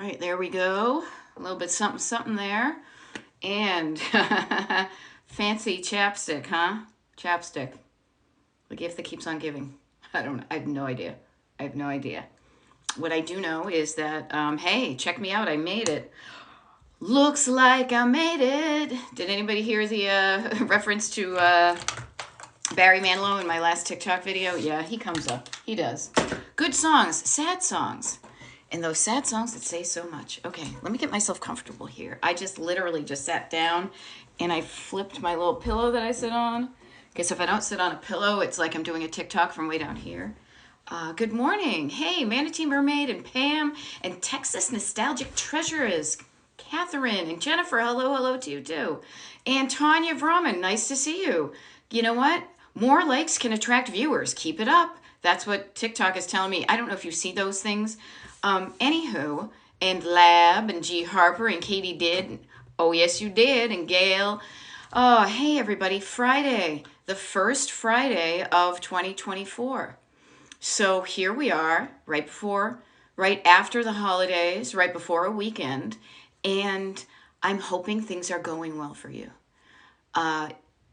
right, there we go. A little bit something, something there. And fancy chapstick, huh? Chapstick. The gift that keeps on giving. I have no idea. I have no idea. What I do know is that, hey, check me out. I made it. Looks like I made it. Did anybody hear the reference to Barry Manilow in my last TikTok video? Yeah, he comes up. He does. Good songs, sad songs. And those sad songs that say so much. Okay, let me get myself comfortable here. I just literally just sat down and I flipped my little pillow that I sit on. Okay, so if I don't sit on a pillow, it's like I'm doing a TikTok from way down here. Good morning. Hey, Manatee Mermaid and Pam and Texas Nostalgic Treasures. Catherine and Jennifer, hello to you too. And Tanya Vrooman, nice to see you. You know what? More likes can attract viewers. Keep it up. That's what TikTok is telling me. I don't know if you see those things. Anywho, and Lab and G Harper and Katie did. Oh, yes, you did. And Gail. Oh, hey, everybody. Friday, the first Friday of 2024. So here we are, right after the holidays, right before a weekend. And I'm hoping things are going well for you.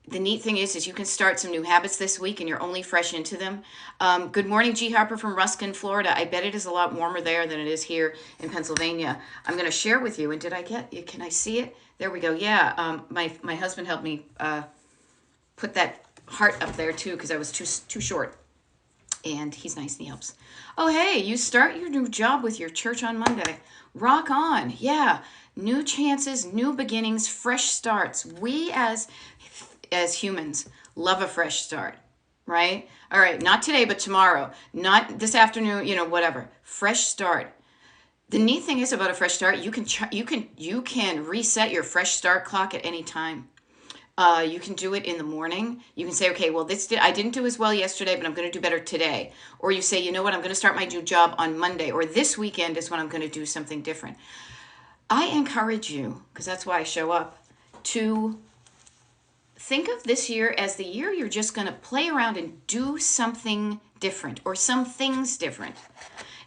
The neat thing is you can start some new habits this week and you're only fresh into them. Good morning, G. Harper from Ruskin, Florida. I bet it is a lot warmer there than it is here in Pennsylvania. I'm going to share with you. And did I get, can I see it? There we go. Yeah, my husband helped me put that heart up there too because I was too short. And he's nice and he helps. Oh, hey, you start your new job with your church on Monday. Rock on. Yeah. New chances, new beginnings, fresh starts. We as humans love a fresh start, right? All right, not today, but tomorrow. Not this afternoon, whatever. Fresh start. The neat thing is about a fresh start, you can reset your fresh start clock at any time. You can do it in the morning. You can say, okay, well, I didn't do as well yesterday, but I'm going to do better today. Or you say, you know what, I'm going to start my new job on Monday, or this weekend is when I'm going to do something different. I encourage you, because that's why I show up, to think of this year as the year you're just going to play around and do something different, or some things different.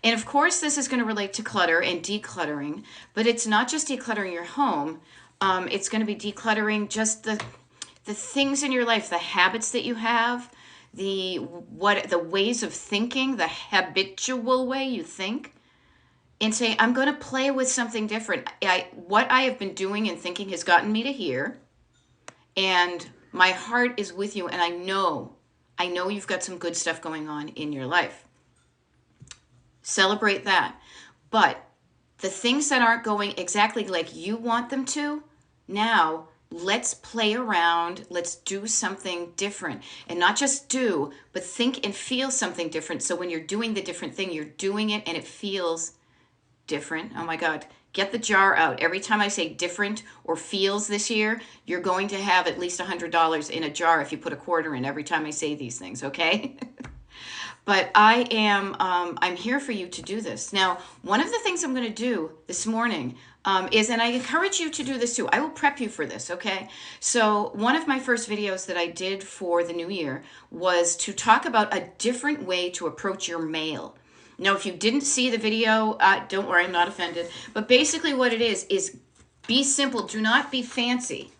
And of course, this is going to relate to clutter and decluttering, but it's not just decluttering your home. It's going to be decluttering just the things in your life, the habits that you have, the ways of thinking, the habitual way you think, and say, I'm going to play with something different. What I have been doing and thinking has gotten me to here, and my heart is with you, and I know you've got some good stuff going on in your life. Celebrate that. But the things that aren't going exactly like you want them to, now let's play around. Let's do something different. And not just do, but think and feel something different. So when you're doing the different thing, you're doing it and it feels different. Oh my God. Get the jar out. Every time I say different or feels this year, you're going to have at least $100 in a jar if you put a quarter in every time I say these things, okay? But I'm here for you to do this. Now, one of the things I'm going to do this morning is, and I encourage you to do this too, I will prep you for this, okay? So one of my first videos that I did for the new year was to talk about a different way to approach your mail. Now, if you didn't see the video, don't worry, I'm not offended. But basically what it is be simple. Do not be fancy.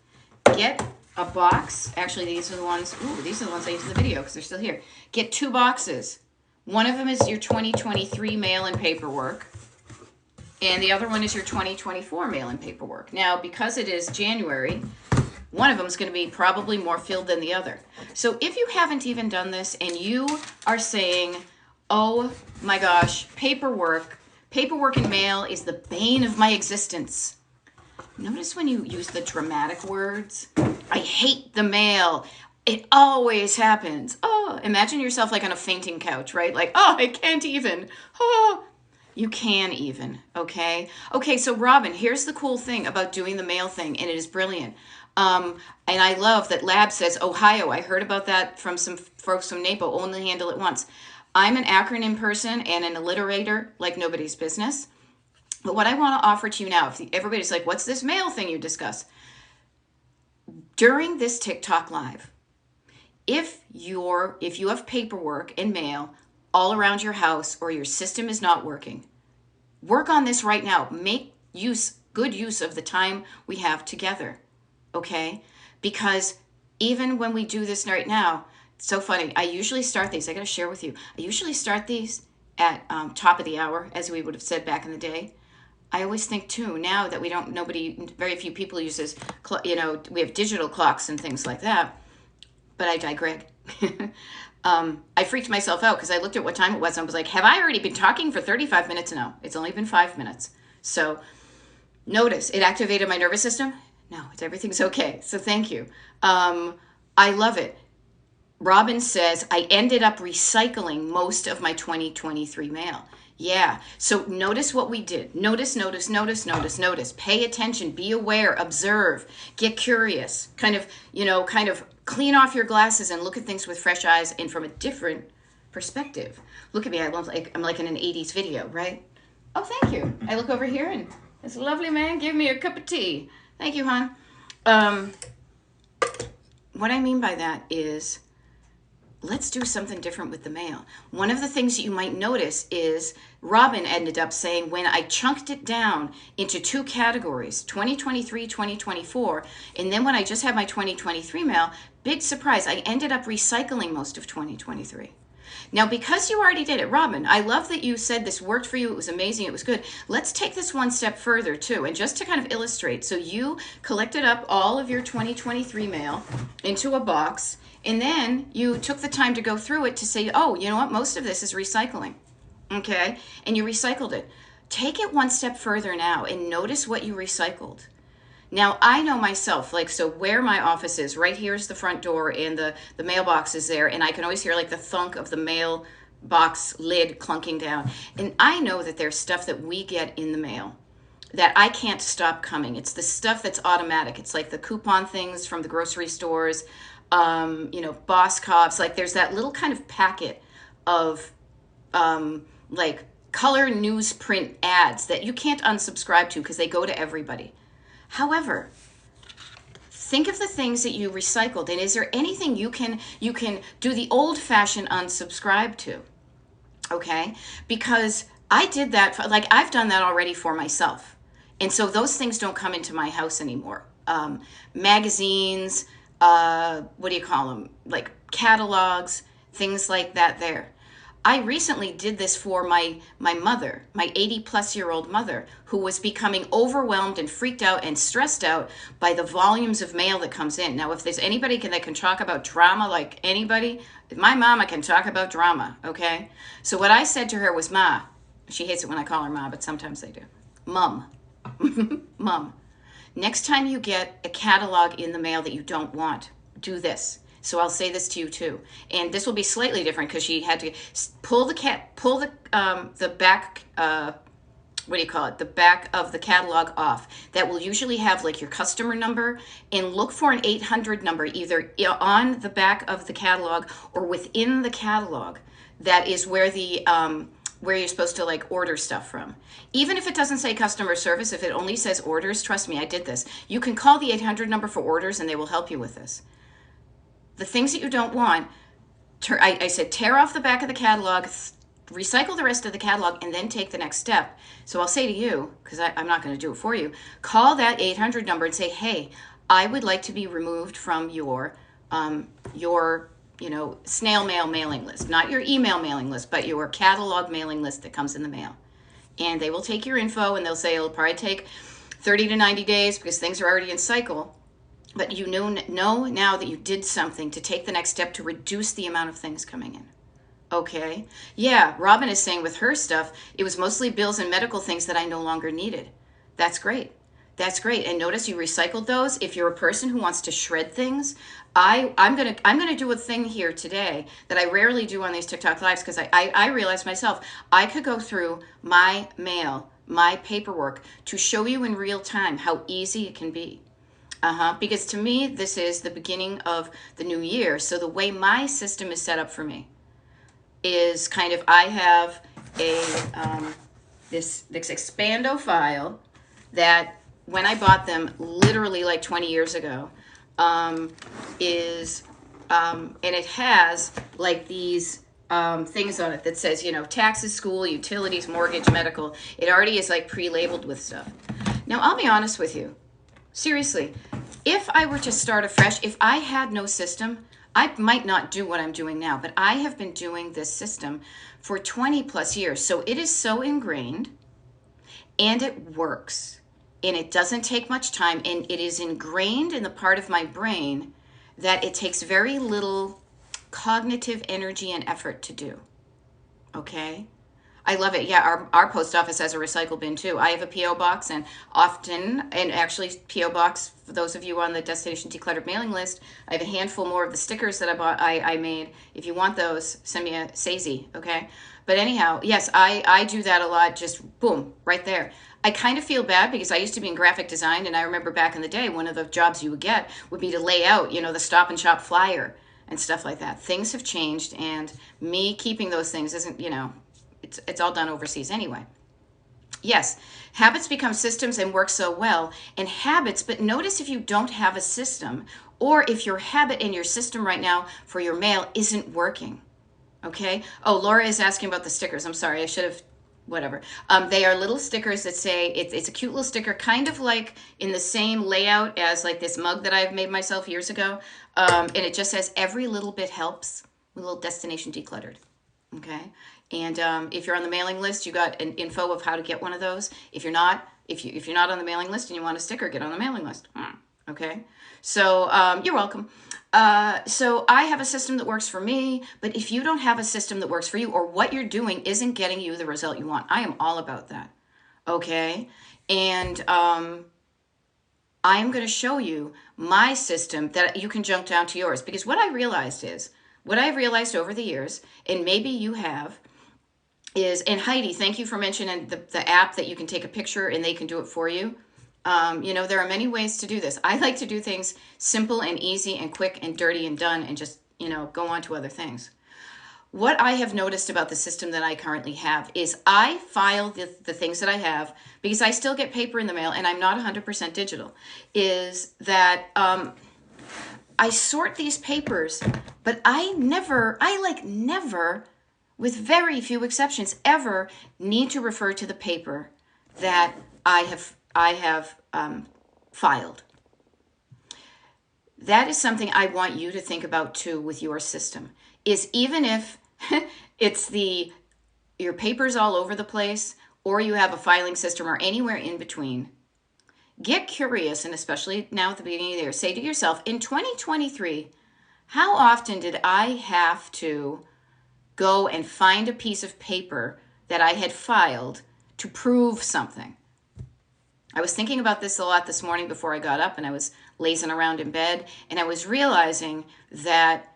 Get a box. Actually, these are the ones I used in the video because they're still here. Get 2 boxes. One of them is your 2023 mail-in paperwork, and the other one is your 2024 mail-in paperwork. Now, because it is January, one of them is going to be probably more filled than the other. So if you haven't even done this and you are saying, oh my gosh, paperwork and mail is the bane of my existence. Notice when you use the dramatic words, I hate the mail. It always happens. Oh, imagine yourself like on a fainting couch, right? Like, oh, I can't even. Oh, you can even, okay? Okay, so Robin, here's the cool thing about doing the mail thing, and it is brilliant. And I love that Lab says, Ohio. I heard about that from some folks from NAPO, only handle it once. I'm an acronym person and an alliterator like nobody's business. But what I want to offer to you now, if everybody's like, what's this mail thing you discuss? During this TikTok live, if you have paperwork and mail all around your house or your system is not working, Work on this right now. Make good use of the time we have together, okay? Because even when we do this right now, it's so funny. I usually start these. I got to share with you. I usually start these at top of the hour, as we would have said back in the day. I always think too, now that very few people uses, we have digital clocks and things like that, but I digress. I freaked myself out because I looked at what time it was and I was like, have I already been talking for 35 minutes? No, it's only been 5 minutes. So notice it activated my nervous system. No, everything's okay. So thank you. I love it. Robin says, I ended up recycling most of my 2023 mail. Yeah. So notice what we did. Notice. Pay attention. Be aware. Observe. Get curious. Kind of clean off your glasses and look at things with fresh eyes and from a different perspective. Look at me. I'm like in an 80s video, right? Oh, thank you. I look over here and this lovely man gave me a cup of tea. Thank you, hon. What I mean by that is, let's do something different with the mail. One of the things that you might notice is Robin ended up saying, when I chunked it down into 2 categories, 2023, 2024, and then when I just had my 2023 mail, big surprise, I ended up recycling most of 2023. Now, because you already did it, Robin, I love that you said this worked for you. It was amazing. It was good. Let's take this one step further, too. And just to kind of illustrate, so you collected up all of your 2023 mail into a box, and then you took the time to go through it to say, oh, you know what? Most of this is recycling. Okay? And you recycled it. Take it one step further now and notice what you recycled. Now, I know myself, so where my office is, right here is the front door and the mailbox is there, and I can always hear the thunk of the mailbox lid clunking down. And I know that there's stuff that we get in the mail that I can't stop coming. It's the stuff that's automatic. It's like the coupon things from the grocery stores, Boss Cops. There's that little kind of packet of color newsprint ads that you can't unsubscribe to because they go to everybody. However, think of the things that you recycled, and is there anything you can do the old-fashioned unsubscribe to? Okay? Because I did that, I've done that already for myself. And so those things don't come into my house anymore. Magazines, what do you call them? Catalogs, things like that there. I recently did this for my mother, my 80-plus-year-old mother, who was becoming overwhelmed and freaked out and stressed out by the volumes of mail that comes in. Now, if there's anybody that can talk about drama like anybody, my mama can talk about drama, okay? So what I said to her was, Ma, she hates it when I call her Ma, but sometimes I do. Mum, Mum, next time you get a catalog in the mail that you don't want, do this. So I'll say this to you too, and this will be slightly different because she had to pull the back. The back of the catalog off. That will usually have your customer number, and look for an 800 number either on the back of the catalog or within the catalog. That is where the where you're supposed to order stuff from. Even if it doesn't say customer service, if it only says orders, trust me, I did this. You can call the 800 number for orders, and they will help you with this. The things that you don't want, I said tear off the back of the catalog, recycle the rest of the catalog, and then take the next step. So I'll say to you, because I'm not going to do it for you, call that 800 number and say, hey, I would like to be removed from your snail mail mailing list. Not your email mailing list, but your catalog mailing list that comes in the mail. And they will take your info, and they'll say it'll probably take 30 to 90 days because things are already in cycle. But you know now that you did something to take the next step to reduce the amount of things coming in. Okay? Yeah, Robin is saying with her stuff, it was mostly bills and medical things that I no longer needed. That's great. That's great. And notice you recycled those. If you're a person who wants to shred things, I'm gonna do a thing here today that I rarely do on these TikTok lives because I realized myself I could go through my mail, my paperwork to show you in real time how easy it can be. Because to me, this is the beginning of the new year. So the way my system is set up for me is I have a this Expando file that when I bought them literally 20 years ago, and it has these things on it that says, you know, taxes, school, utilities, mortgage, medical. It already is like pre-labeled with stuff. Now, I'll be honest with you. Seriously, if I were to start afresh, if I had no system, I might not do what I'm doing now, but I have been doing this system for 20 plus years. So it is so ingrained and it works and it doesn't take much time and it is ingrained in the part of my brain that it takes very little cognitive energy and effort to do. Okay? I love it. Yeah, our post office has a recycle bin too. I have a P.O. box and often, and actually P.O. box, for those of you on the Destination Decluttered mailing list, I have a handful more of the stickers that I made. If you want those, send me a Sazy, okay? But anyhow, yes, I do that a lot, just boom, right there. I kind of feel bad because I used to be in graphic design and I remember back in the day, one of the jobs you would get would be to lay out, you know, the Stop and Shop flyer and stuff like that. Things have changed and me keeping those things isn't, you know, it's all done overseas anyway. Yes, habits become systems and work so well. And habits, but notice if you don't have a system or if your habit and your system right now for your mail isn't working. Okay? Oh, Laura is asking about the stickers. I'm sorry, I should have, whatever. They are little stickers that say, it's a cute little sticker, kind of like in the same layout as like this mug that I've made myself years ago. And it just says, every little bit helps, with a little Destination Decluttered. Okay? And if you're on the mailing list, you got an info of how to get one of those. If you're not, if you're not on the mailing list and you want a sticker, get on the mailing list. Okay, so you're welcome. So I have a system that works for me, but if you don't have a system that works for you or what you're doing isn't getting you the result you want, I am all about that. Okay, and I am going to show you my system that you can jump down to yours because what I've realized over the years, and maybe you have, is, and Heidi, thank you for mentioning the app that you can take a picture and they can do it for you. You know, there are many ways to do this. I like to do things simple and easy and quick and dirty and done and just, you know, go on to other things. What I have noticed about the system that I currently have is I file the things that I have because I still get paper in the mail and I'm not 100% digital, is that I sort these papers, but I never, with very few exceptions, ever need to refer to the paper that I have filed. That is something I want you to think about too with your system. Is even if it's your papers all over the place, or you have a filing system, or anywhere in between, get curious, and especially now at the beginning of the year, say to yourself, in 2023, how often did I have to go and find a piece of paper that I had filed to prove something? I was thinking about this a lot this morning before I got up and I was lazing around in bed and I was realizing that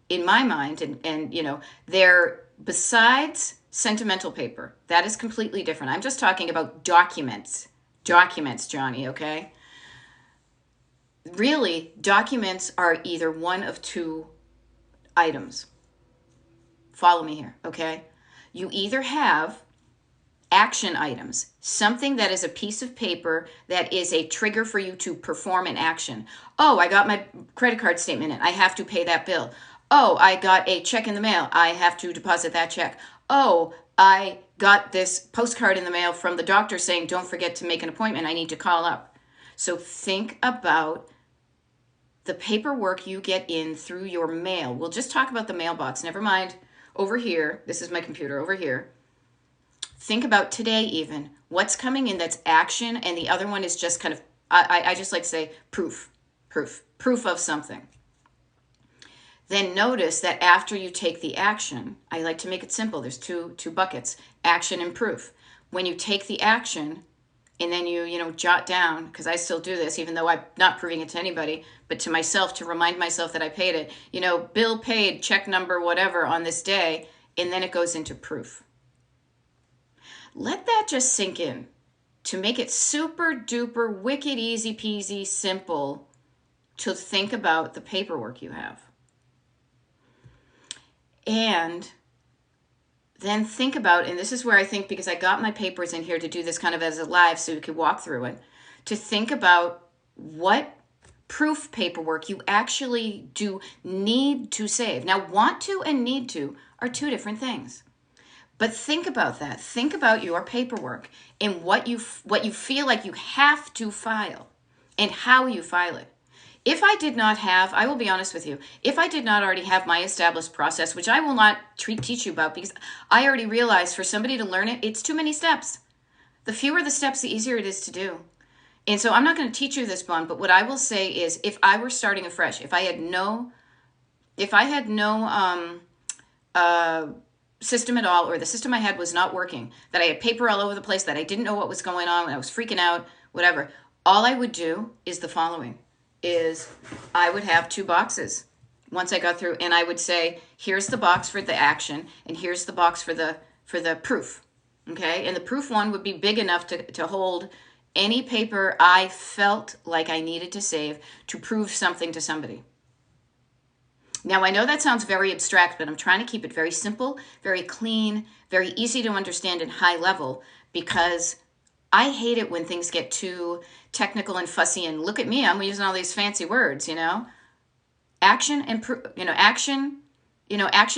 in my mind, and you know, there, besides sentimental paper, that is completely different. I'm just talking about documents, Johnny, okay? Really, documents are either one of two items. Follow me here, okay? You either have action items, something that is a piece of paper that is a trigger for you to perform an action. Oh, I got my credit card statement in. I have to pay that bill. Oh, I got a check in the mail. I have to deposit that check. Oh, I got this postcard in the mail from the doctor saying, don't forget to make an appointment. I need to call up. So think about the paperwork you get in through your mail. We'll just talk about the mailbox. Never mind over here. This is my computer over here. Think about today even. What's coming in that's action, and the other one is just kind of, I just like to say proof of something. Then notice that after you take the action, I like to make it simple. There's two buckets, action and proof. When you take the action and then you jot down, because I still do this, even though I'm not proving it to anybody, but to myself to remind myself that I paid it, bill paid, check number, whatever on this day, and then it goes into proof. Let that just sink in to make it super duper, wicked, easy peasy, simple to think about the paperwork you have. And then think about, and this is where I think, because I got my papers in here to do this kind of as a live so you could walk through it, to think about what proof paperwork you actually do need to save. Now, want to and need to are two different things. But think about that. Think about your paperwork and what you feel like you have to file and how you file it. If I did not have, I will be honest with you, if I did not already have my established process, which I will not teach you about because I already realized for somebody to learn it, it's too many steps. The fewer the steps, the easier it is to do. And so I'm not going to teach you this, Bond, but what I will say is if I were starting afresh, if I had no system at all, or the system I had was not working, that I had paper all over the place, that I didn't know what was going on, I was freaking out, whatever, all I would do is the following. Is I would have two boxes once I got through, and I would say, here's the box for the action, and here's the box for the proof. Okay, and the proof one would be big enough to hold any paper I felt like I needed to save to prove something to somebody. Now, I know that sounds very abstract, but I'm trying to keep it very simple, very clean, very easy to understand and high level, because I hate it when things get too technical and fussy, and look at me, I'm using all these fancy words, action and proof, action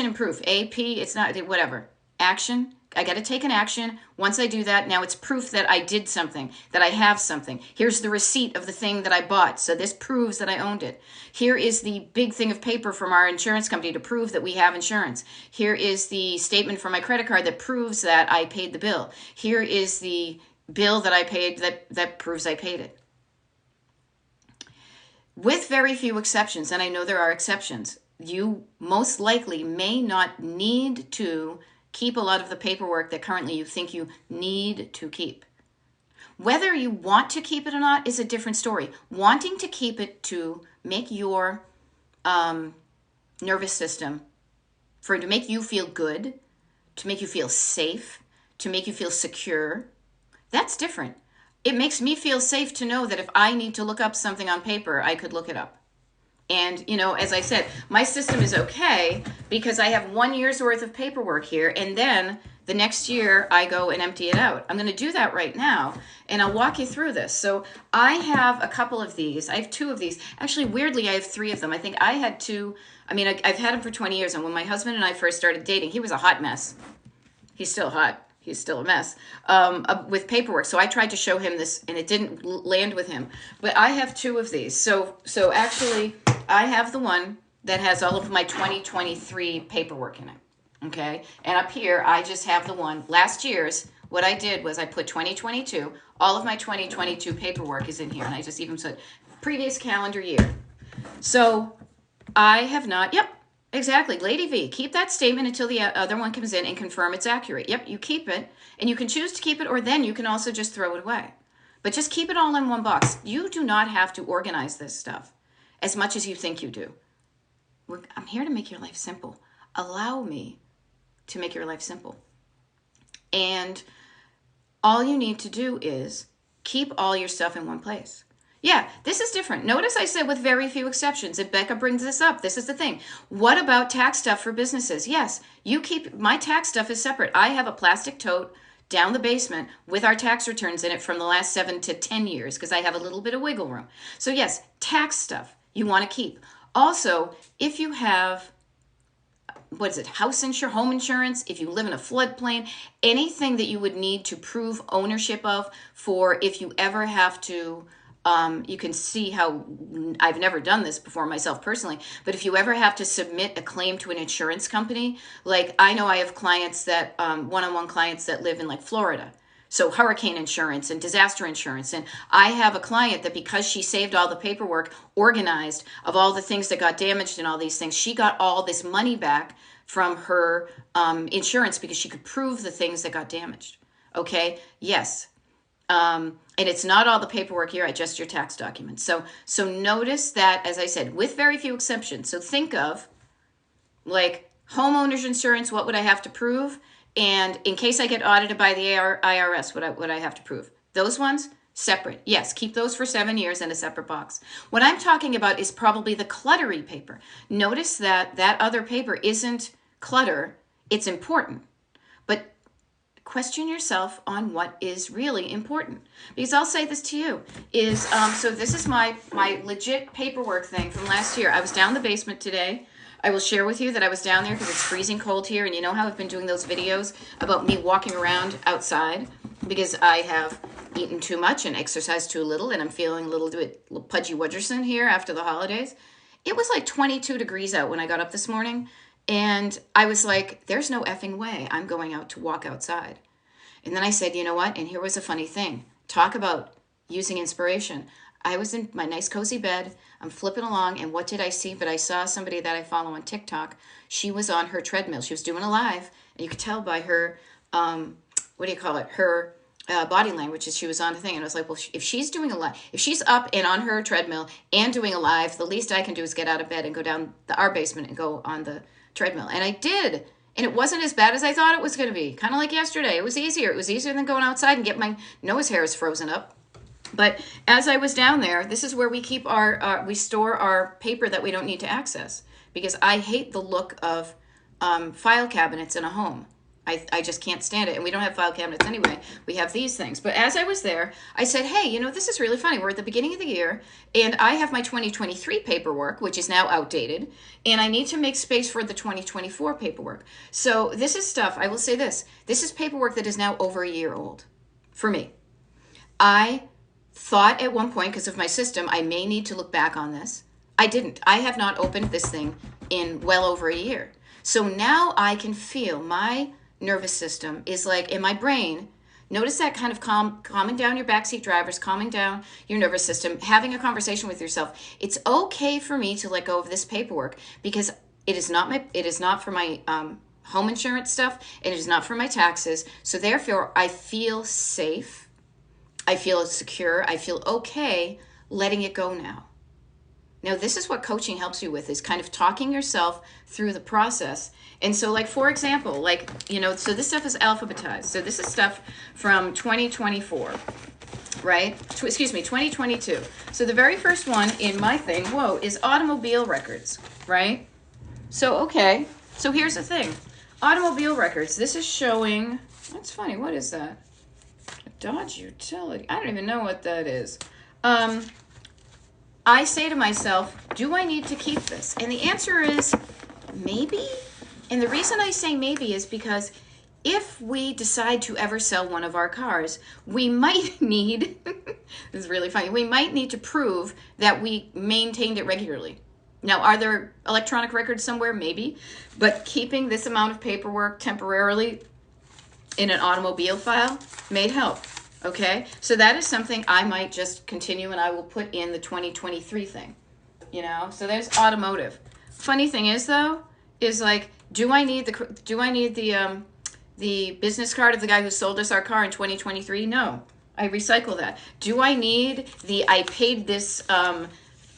and proof, AP, it's not, whatever, action, I got to take an action. Once I do that, now it's proof that I did something, that I have something. Here's the receipt of the thing that I bought. So this proves that I owned it. Here is the big thing of paper from our insurance company to prove that we have insurance. Here is the statement from my credit card that proves that I paid the bill. Here is the bill that I paid that proves I paid it. With very few exceptions, and I know there are exceptions, you most likely may not need to keep a lot of the paperwork that currently you think you need to keep. Whether you want to keep it or not is a different story. Wanting to keep it to make your nervous system, to make you feel good, to make you feel safe, to make you feel secure, that's different. It makes me feel safe to know that if I need to look up something on paper, I could look it up. And, as I said, my system is okay because I have 1 year's worth of paperwork here. And then the next year I go and empty it out. I'm going to do that right now. And I'll walk you through this. So I have a couple of these. I have two of these. Actually, weirdly, I have three of them. I think I had two. I've had them for 20 years. And when my husband and I first started dating, he was a hot mess. He's still hot. He's still a mess with paperwork. So I tried to show him this, and it didn't land with him. But I have two of these. So actually, I have the one that has all of my 2023 paperwork in it. Okay? And up here, I just have the one. Last year's, what I did was I put 2022. All of my 2022 paperwork is in here. And I just even said previous calendar year. So I have not, yep. Exactly. Lady V, keep that statement until the other one comes in and confirm it's accurate. Yep, you keep it, and you can choose to keep it, or then you can also just throw it away. But just keep it all in one box. You do not have to organize this stuff as much as you think you do. I'm here to make your life simple. Allow me to make your life simple. And all you need to do is keep all your stuff in one place. Yeah, this is different. Notice I said with very few exceptions. If Becca brings this up, this is the thing. What about tax stuff for businesses? Yes, you keep, my tax stuff is separate. I have a plastic tote down the basement with our tax returns in it from the last 7 to 10 years because I have a little bit of wiggle room. So yes, tax stuff you want to keep. Also, if you have, home insurance, if you live in a floodplain, anything that you would need to prove ownership of for if you ever have to, you can see how I've never done this before myself personally, but if you ever have to submit a claim to an insurance company, like I know I have clients that, one-on-one clients that live in like Florida, so hurricane insurance and disaster insurance. And I have a client that because she saved all the paperwork organized of all the things that got damaged and all these things, she got all this money back from her insurance because she could prove the things that got damaged. Okay, yes. And it's not all the paperwork here, just your tax documents. So notice that, as I said, with very few exceptions. So think of like homeowner's insurance, what would I have to prove? And in case I get audited by the IRS, what I have to prove? Those ones, separate. Yes, keep those for 7 years in a separate box. What I'm talking about is probably the cluttery paper. Notice that that other paper isn't clutter. It's important. But question yourself on what is really important. Because I'll say this to you, is, so this is my legit paperwork thing from last year. I was down the basement today. I will share with you that I was down there because it's freezing cold here, and you know how I've been doing those videos about me walking around outside because I have eaten too much and exercised too little, and I'm feeling a little pudgy Wudgerson here after the holidays. It was like 22 degrees out when I got up this morning, and I was like, there's no effing way I'm going out to walk outside. And then I said, you know what? And here was a funny thing. Talk about using inspiration. I was in my nice cozy bed. I'm flipping along, and what did I see? But I saw somebody that I follow on TikTok. She was on her treadmill. She was doing a live, and you could tell by her, what do you call it? Her body language as she was on the thing. And I was like, well, if she's doing a live, if she's up and on her treadmill and doing a live, the least I can do is get out of bed and go down our basement and go on the treadmill. And I did. And it wasn't as bad as I thought it was going to be. Kind of like yesterday. It was easier. It was easier than going outside and get my nose hairs frozen up. But as I was down there, this is where we keep we store our paper that we don't need to access. Because I hate the look of file cabinets in a home. I just can't stand it. And we don't have file cabinets anyway. We have these things. But as I was there, I said, hey, you know, this is really funny. We're at the beginning of the year, and I have my 2023 paperwork, which is now outdated, and I need to make space for the 2024 paperwork. So this is stuff, I will say this. This is paperwork that is now over a year old for me. I thought at one point, because of my system, I may need to look back on this. I didn't. I have not opened this thing in well over a year. So now I can feel my nervous system is like in my brain. Notice that kind of calming down your backseat drivers, calming down your nervous system, having a conversation with yourself. It's okay for me to let go of this paperwork because it is not for my home insurance stuff, and it is not for my taxes. So therefore, I feel safe. I feel secure. I feel okay letting it go now. Now, this is what coaching helps you with, is kind of talking yourself through the process. And so, like, for example, like, you know, so this stuff is alphabetized. So this is stuff from 2024, right? 2022. So the very first one in my thing, is automobile records, right? So, okay. So here's the thing. Automobile records. This is showing, that's funny. What is that? A Dodge Utility. I don't even know what that is. I say to myself, do I need to keep this? And the answer is maybe. And the reason I say maybe is because if we decide to ever sell one of our cars, we might need, this is really funny, we might need to prove that we maintained it regularly. Now, are there electronic records somewhere? Maybe. But keeping this amount of paperwork temporarily in an automobile file may help. Okay, so that is something I might just continue, and I will put in the 2023 thing, you know. So there's automotive. Funny thing is though, is like, do I need the business card of the guy who sold us our car in 2023? No, I recycle that. Do I need I paid this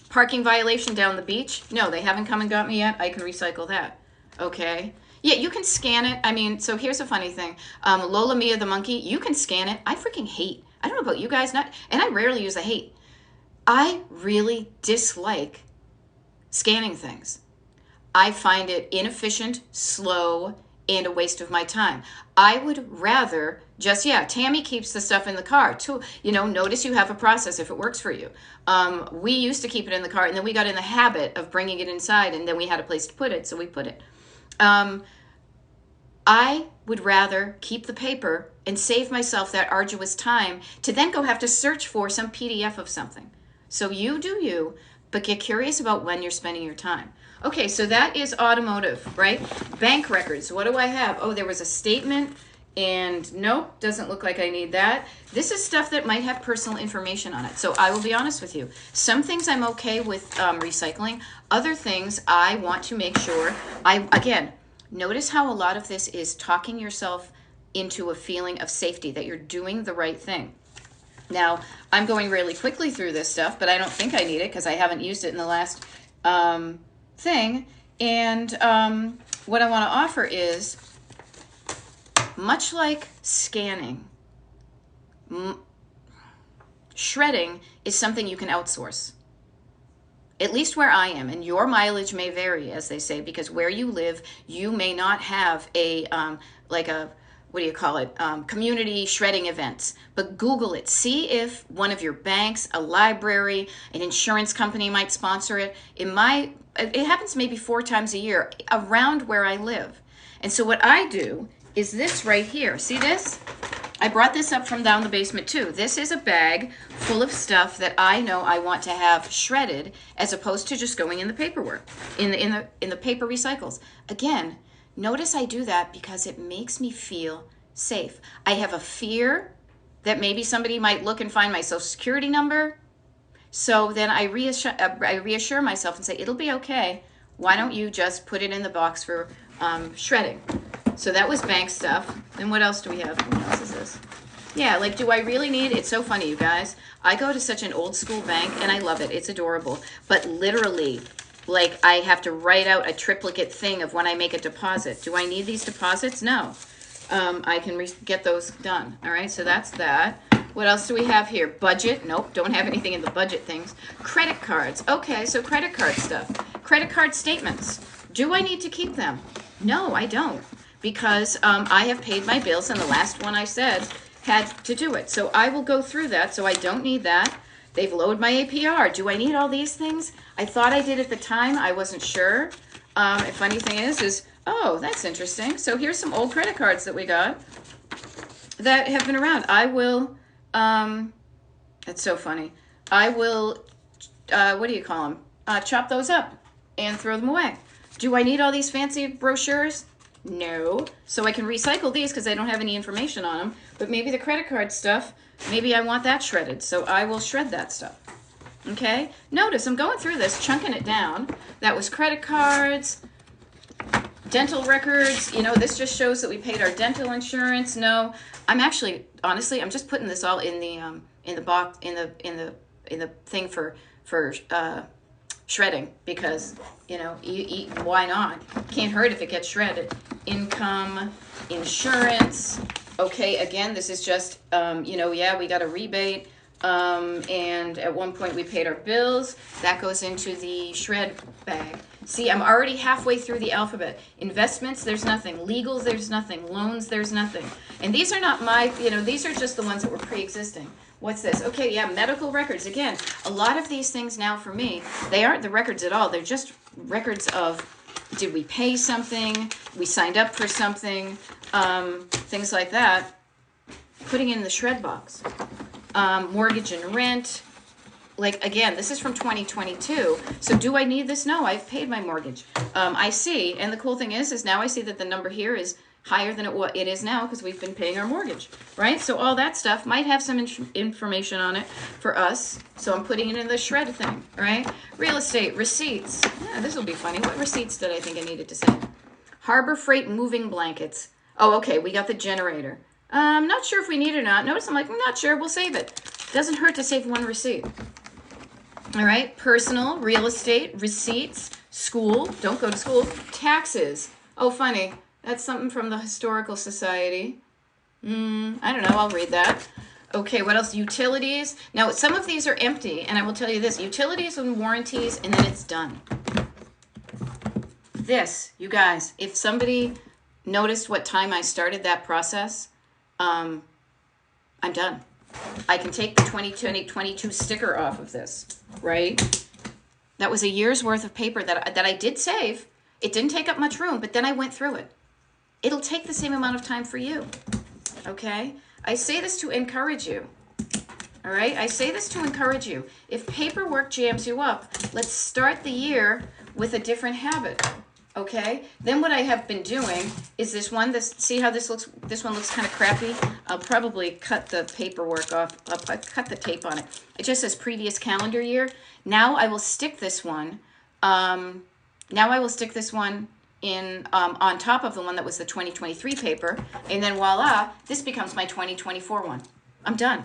parking violation down the beach? No, they haven't come and got me yet. I can recycle that. Okay. Yeah, you can scan it. I mean, so here's a funny thing. Lola Mia the monkey, you can scan it. I freaking hate. I don't know about you guys, and I rarely use a hate. I really dislike scanning things. I find it inefficient, slow, and a waste of my time. I would rather just, Tammy keeps the stuff in the car too. You know, notice you have a process if it works for you. We used to keep it in the car, and then we got in the habit of bringing it inside, and then we had a place to put it, so we put it. I would rather keep the paper and save myself that arduous time to then go have to search for some PDF of something. So you do you, but get curious about when you're spending your time. Okay, so that is automotive, right? Bank records. What do I have? Oh, there was a statement, and nope, doesn't look like I need that. This is stuff that might have personal information on it. So I will be honest with you. Some things I'm okay with recycling. Other things I want to make sure again, notice how a lot of this is talking yourself into a feeling of safety, that you're doing the right thing. Now, I'm going really quickly through this stuff, but I don't think I need it because I haven't used it in the last thing. And what I want to offer is, much like scanning, shredding is something you can outsource. At least where I am, and your mileage may vary, as they say, because where you live, you may not have a what do you call it, community shredding events. But Google it. See if one of your banks, a library, an insurance company might sponsor it. It happens maybe 4 times a year around where I live. And so what I do is this right here. See this? I brought this up from down the basement too. This is a bag full of stuff that I know I want to have shredded, as opposed to just going in the paperwork, in the paper recycles. Again, notice I do that because it makes me feel safe. I have a fear that maybe somebody might look and find my social security number. So then I reassure myself and say, it'll be okay. Why don't you just put it in the box for shredding? So that was bank stuff. And what else do we have? What else is this? Yeah, like, do I really need, it's so funny, you guys. I go to such an old school bank and I love it. It's adorable. But literally, like, I have to write out a triplicate thing of when I make a deposit. Do I need these deposits? No. I can get those done. All right, so that's that. What else do we have here? Budget. Nope, don't have anything in the budget things. Credit cards. Okay, so credit card stuff. Credit card statements. Do I need to keep them? No, I don't. Because I have paid my bills, and the last one I said had to do it. So I will go through that, so I don't need that. They've lowered my APR. Do I need all these things? I thought I did at the time. I wasn't sure. A funny thing is, oh, that's interesting. So here's some old credit cards that we got that have been around. I will, that's so funny. I will, what do you call them? Chop those up and throw them away. Do I need all these fancy brochures? No. So I can recycle these because I don't have any information on them. But maybe the credit card stuff, maybe I want that shredded. So I will shred that stuff. Okay? Notice I'm going through this, chunking it down. That was credit cards, dental records. You know, this just shows that we paid our dental insurance. No, I'm actually, honestly, I'm just putting this all in the box, in the thing for shredding, because, you know, why not? Can't hurt if it gets shredded. Income, insurance. Okay, again, this is just, you know, yeah, we got a rebate, and at one point we paid our bills. That goes into the shred bag. See, I'm already halfway through the alphabet. Investments, there's nothing. Legals, there's nothing. Loans, there's nothing. And these are not my, you know, these are just the ones that were pre-existing. What's this? Okay, yeah, medical records. Again, a lot of these things now for me, they aren't the records at all. They're just records of, did we pay something? We signed up for something, things like that. Putting in the shred box. Mortgage and rent. Like, again, this is from 2022. So do I need this? No, I've paid my mortgage. I see, and the cool thing is now I see that the number here is higher than it is now because we've been paying our mortgage, right? So all that stuff might have some information on it for us. So I'm putting it in the shred thing, right? Real estate, receipts. Yeah, this will be funny. What receipts did I think I needed to say? Harbor Freight moving blankets. Oh, okay, we got the generator. I'm not sure if we need it or not. Notice I'm like, I'm not sure. We'll save it. Doesn't hurt to save one receipt. All right, personal, real estate, receipts, school. Don't go to school. Taxes. Oh, funny. That's something from the Historical Society. I don't know. I'll read that. Okay, what else? Utilities. Now, some of these are empty, and I will tell you this. Utilities and warranties, and then it's done. This, you guys, if somebody noticed what time I started that process, I'm done. I can take the 2022 sticker off of this, right? That was a year's worth of paper that I did save. It didn't take up much room, but then I went through it. It'll take the same amount of time for you, okay? I say this to encourage you, all right? I say this to encourage you. If paperwork jams you up, let's start the year with a different habit, okay? Then what I have been doing is see how this looks? This one looks kind of crappy. I'll probably cut the paperwork off. I'll cut the tape on it. It just says previous calendar year. Now I will stick this one. In on top of the one that was the 2023 paper, and then voila, this becomes my 2024 one. I'm done.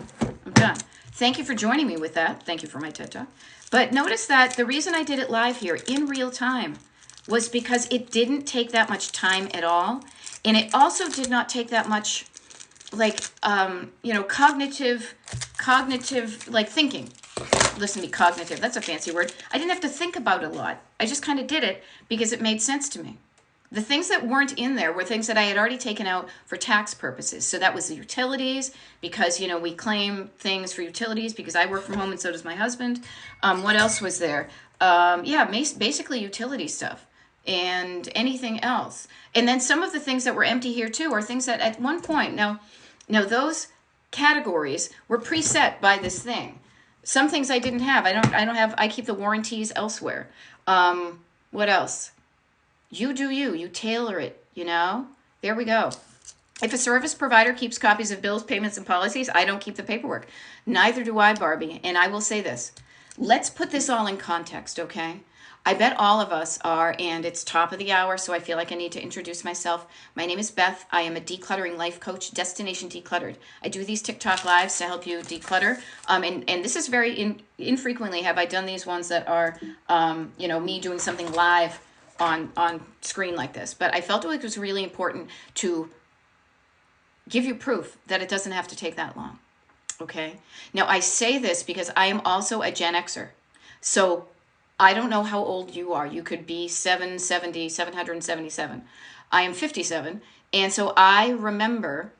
Thank you for joining me with that. Thank you for my TED Talk. But notice that the reason I did it live here in real time was because it didn't take that much time at all, and it also did not take that much, like, you know, cognitive, like, thinking. Listen to me, cognitive. That's a fancy word. I didn't have to think about it a lot. I just kind of did it because it made sense to me. The things that weren't in there were things that I had already taken out for tax purposes. So that was the utilities, because, we claim things for utilities because I work from home and so does my husband. What else was there? Yeah, basically utility stuff and anything else. And then some of the things that were empty here too are things that at one point, now those categories were preset by this thing. Some things I didn't have. I don't have, I keep the warranties elsewhere. What else? You do you tailor it, There we go. If a service provider keeps copies of bills, payments, and policies, I don't keep the paperwork. Neither do I, Barbie. And I will say this. Let's put this all in context, okay? I bet all of us are, and it's top of the hour, so I feel like I need to introduce myself. My name is Beth. I am a decluttering life coach, Destination Decluttered. I do these TikTok lives to help you declutter. And this is very infrequently have I done these ones that are, me doing something live on screen like this. But I felt like it was really important to give you proof that it doesn't have to take that long. Okay? Now, I say this because I am also a Gen Xer. So I don't know how old you are. You could be 777. I am 57. And so I remember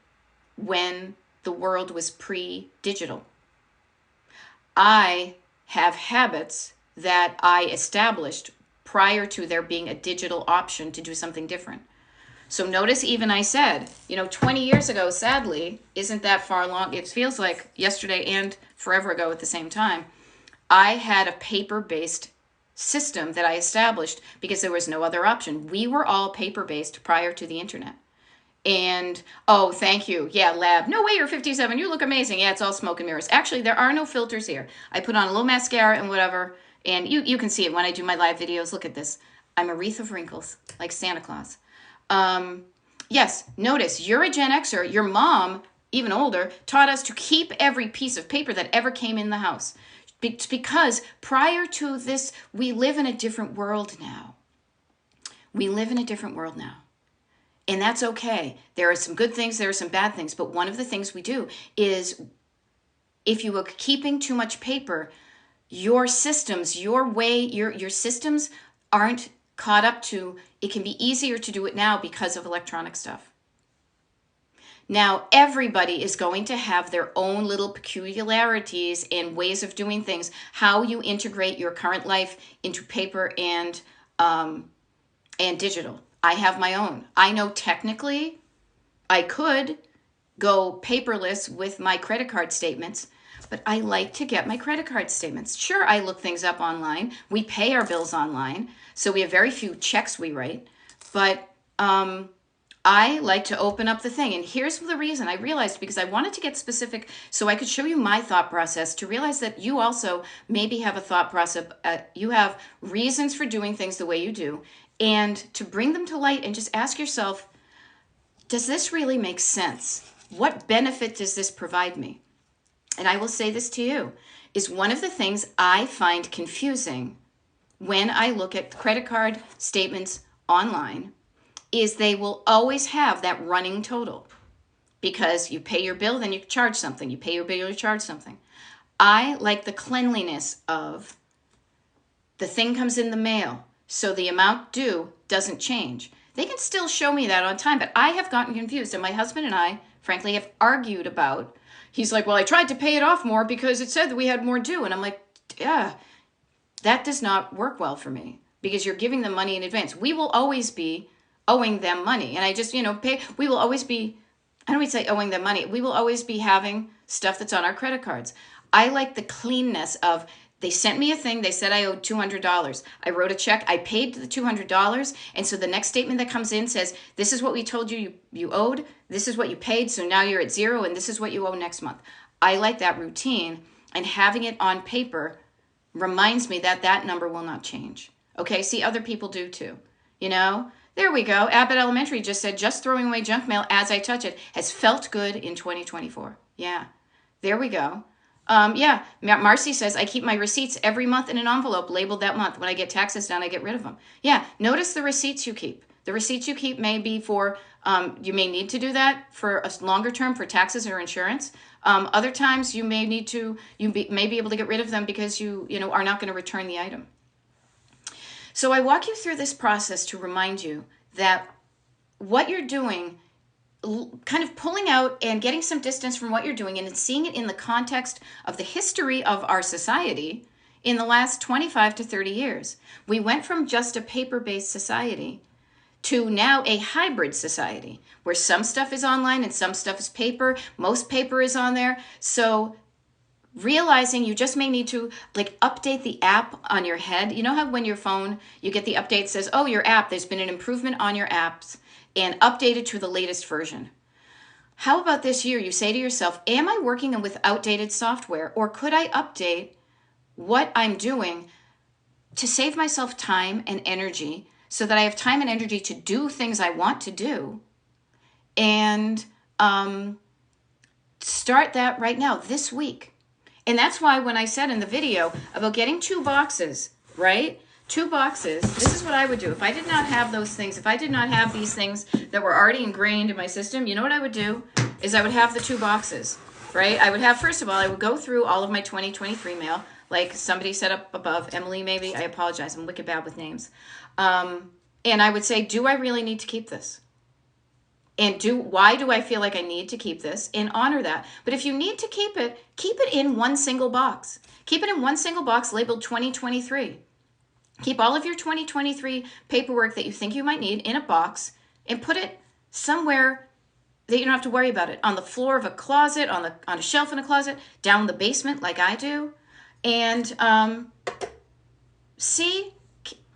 when the world was pre-digital. I have habits that I established prior to there being a digital option to do something different. So notice even I said, 20 years ago, sadly, isn't that far long. It feels like yesterday and forever ago at the same time. I had a paper-based system that I established because there was no other option. We were all paper-based prior to the internet. And, oh, thank you. Yeah, lab. No way, you're 57. You look amazing. Yeah, it's all smoke and mirrors. Actually, there are no filters here. I put on a little mascara and whatever, and you can see it when I do my live videos. Look at this. I'm a wreath of wrinkles, like Santa Claus. Yes, notice, you're a Gen Xer. Your mom, even older, taught us to keep every piece of paper that ever came in the house. Because prior to this, we live in a different world now. We live in a different world now. And that's okay. There are some good things, there are some bad things. But one of the things we do is, if you are keeping too much paper, your systems, your way, your systems aren't caught up to, it can be easier to do it now because of electronic stuff. Now, everybody is going to have their own little peculiarities and ways of doing things, how you integrate your current life into paper and digital. I have my own. I know technically I could go paperless with my credit card statements, but I like to get my credit card statements. Sure, I look things up online. We pay our bills online, so we have very few checks we write, but I like to open up the thing. And here's the reason I realized, because I wanted to get specific so I could show you my thought process, to realize that you also maybe have a thought process. You have reasons for doing things the way you do, and to bring them to light and just ask yourself, does this really make sense? What benefit does this provide me? And I will say this to you, is one of the things I find confusing when I look at credit card statements online is they will always have that running total, because you pay your bill, then you charge something. You pay your bill, you charge something. I like the cleanliness of the thing comes in the mail, so the amount due doesn't change. They can still show me that on time, but I have gotten confused, and my husband and I, frankly, have argued about, he's like, well, I tried to pay it off more because it said that we had more due. And I'm like, yeah, that does not work well for me, because you're giving them money in advance. We will always be owing them money. And I just, pay, we will always be, I don't even say owing them money. We will always be having stuff that's on our credit cards. I like the cleanness of, they sent me a thing, they said I owed $200. I wrote a check, I paid the $200, and so the next statement that comes in says, this is what we told you owed, this is what you paid, so now you're at zero, and this is what you owe next month. I like that routine, and having it on paper reminds me that that number will not change. Okay, see, other people do too, There we go. Abbott Elementary just said, just throwing away junk mail as I touch it has felt good in 2024. Yeah, there we go. Yeah, Marcy says, I keep my receipts every month in an envelope labeled that month. When I get taxes done, I get rid of them. Yeah, notice the receipts you keep. The receipts you keep may be for, you may need to do that for a longer term for taxes or insurance. Other times you may need to, may be able to get rid of them because you are not going to return the item. So I walk you through this process to remind you that what you're doing, kind of pulling out and getting some distance from what you're doing and seeing it in the context of the history of our society in the last 25 to 30 years. We went from just a paper-based society to now a hybrid society where some stuff is online and some stuff is paper. Most paper is on there. So realizing you just may need to like update the app on your head. You know how when your phone, you get the update that says, oh, your app, there's been an improvement on your apps and updated to the latest version. How about this year you say to yourself, am I working with outdated software, or could I update what I'm doing to save myself time and energy so that I have time and energy to do things I want to do, and start that right now, this week. And that's why when I said in the video about getting 2 boxes, right? 2 boxes, this is what I would do. If I did not have those things, if I did not have these things that were already ingrained in my system, you know what I would do? Is I would have the 2 boxes, right? I would have, first of all, I would go through all of my 2023 mail, like somebody set up above, Emily maybe, I apologize, I'm wicked bad with names. And I would say, do I really need to keep this? And why do I feel like I need to keep this, and honor that. But if you need to keep it in one single box. Keep it in one single box labeled 2023. Keep all of your 2023 paperwork that you think you might need in a box and put it somewhere that you don't have to worry about it. On the floor of a closet, on a shelf in a closet, down in the basement like I do. And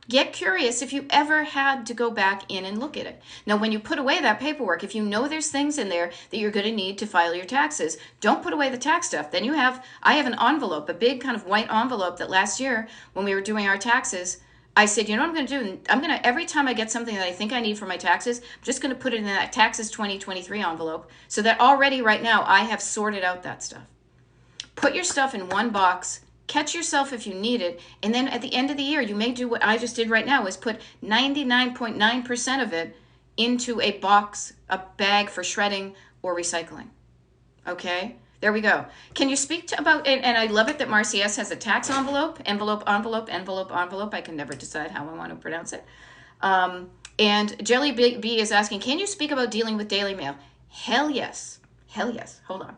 get curious if you ever had to go back in and look at it. Now, when you put away that paperwork, if you know there's things in there that you're going to need to file your taxes, don't put away the tax stuff. Then I have an envelope, a big kind of white envelope that last year when we were doing our taxes, I said, you know what I'm going to do? Every time I get something that I think I need for my taxes, I'm just going to put it in that taxes 2023 envelope so that already right now I have sorted out that stuff. Put your stuff in one box. Catch yourself if you need it, and then at the end of the year, you may do what I just did right now, is put 99.9% of it into a box, a bag for shredding or recycling. Okay? There we go. Can you speak about, and I love it that Marcy S. has a tax envelope. I can never decide how I want to pronounce it. And Jelly B is asking, can you speak about dealing with daily mail? Hell yes. Hell yes. Hold on.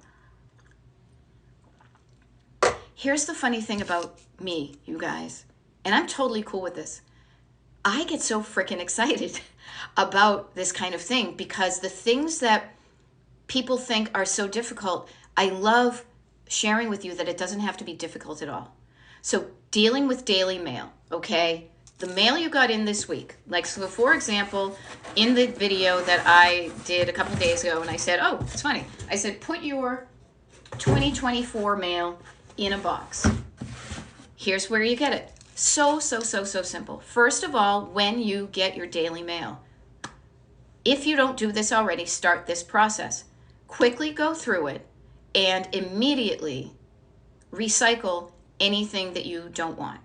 Here's the funny thing about me, you guys, and I'm totally cool with this. I get so freaking excited about this kind of thing because the things that people think are so difficult, I love sharing with you that it doesn't have to be difficult at all. So dealing with daily mail, okay? The mail you got in this week, like, so for example, in the video that I did a couple of days ago, and I said, oh, it's funny. I said, put your 2024 mail in a box. Here's where you get it. So simple. First of all, when you get your daily mail, if you don't do this already, start this process. Quickly go through it and immediately recycle anything that you don't want.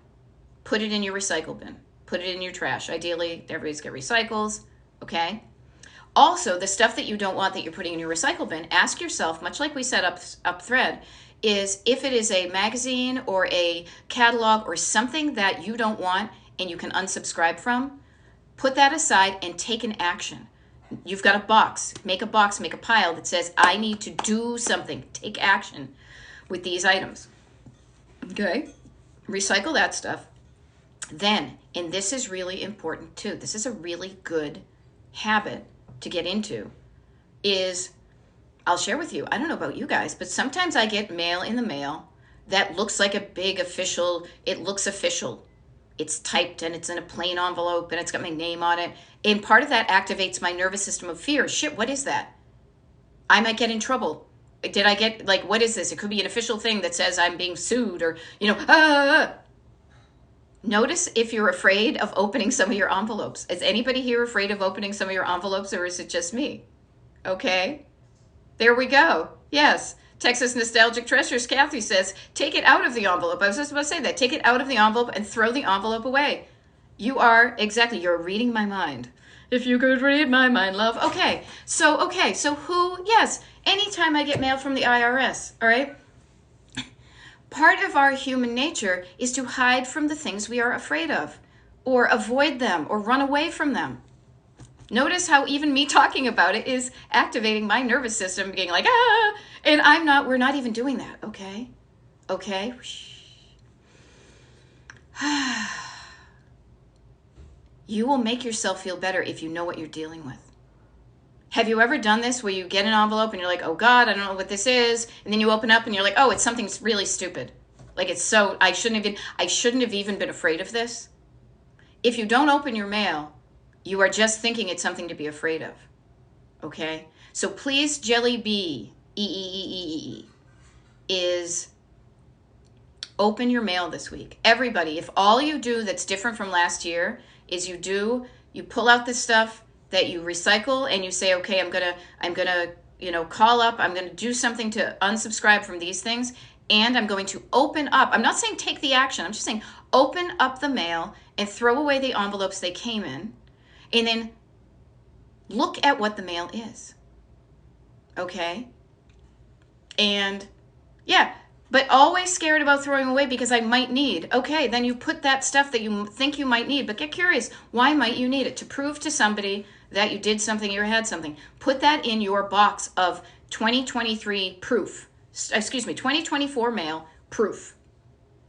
Put it in your recycle bin. Put it in your trash. Ideally, everybody's got recycles, okay? Also, the stuff that you don't want that you're putting in your recycle bin, ask yourself, much like we set up thread, is if it is a magazine or a catalog or something that you don't want and you can unsubscribe from, put that aside and take an action. You've got a box, make a pile that says, I need to do something, take action with these items. Okay? Recycle that stuff. Then, and this is really important too, this is a really good habit to get into, is I'll share with you, I don't know about you guys, but sometimes I get mail in the mail that looks like a big official, it looks official. It's typed and it's in a plain envelope and it's got my name on it. And part of that activates my nervous system of fear. Shit, what is that? I might get in trouble. Did I get, like, what is this? It could be an official thing that says I'm being sued or, Notice if you're afraid of opening some of your envelopes. Is anybody here afraid of opening some of your envelopes, or is it just me? Okay. There we go. Yes. Texas Nostalgic Treasures, Kathy says, take it out of the envelope. I was just about to say that. Take it out of the envelope and throw the envelope away. You're reading my mind. If you could read my mind, love. Okay. So yes, anytime I get mail from the IRS, all right? Part of our human nature is to hide from the things we are afraid of, or avoid them, or run away from them. Notice how even me talking about it is activating my nervous system, being like, ah, and we're not even doing that, okay? Okay? You will make yourself feel better if you know what you're dealing with. Have you ever done this where you get an envelope and you're like, oh God, I don't know what this is. And then you open up and you're like, oh, it's something really stupid. Like I shouldn't have even been afraid of this. If you don't open your mail, you are just thinking it's something to be afraid of. Okay? So please, Jelly B, is open your mail this week. Everybody, if all you do that's different from last year is you pull out this stuff that you recycle and you say, okay, I'm gonna call up, I'm gonna do something to unsubscribe from these things, and I'm going to open up. I'm not saying take the action, I'm just saying open up the mail and throw away the envelopes they came in, and then look at what the mail is. Okay? And yeah, but always scared about throwing away because I might need. Okay, then you put that stuff that you think you might need, but get curious. Why might you need it? To prove to somebody that you did something, you had something. Put that in your box of 2023 proof. 2024 mail proof.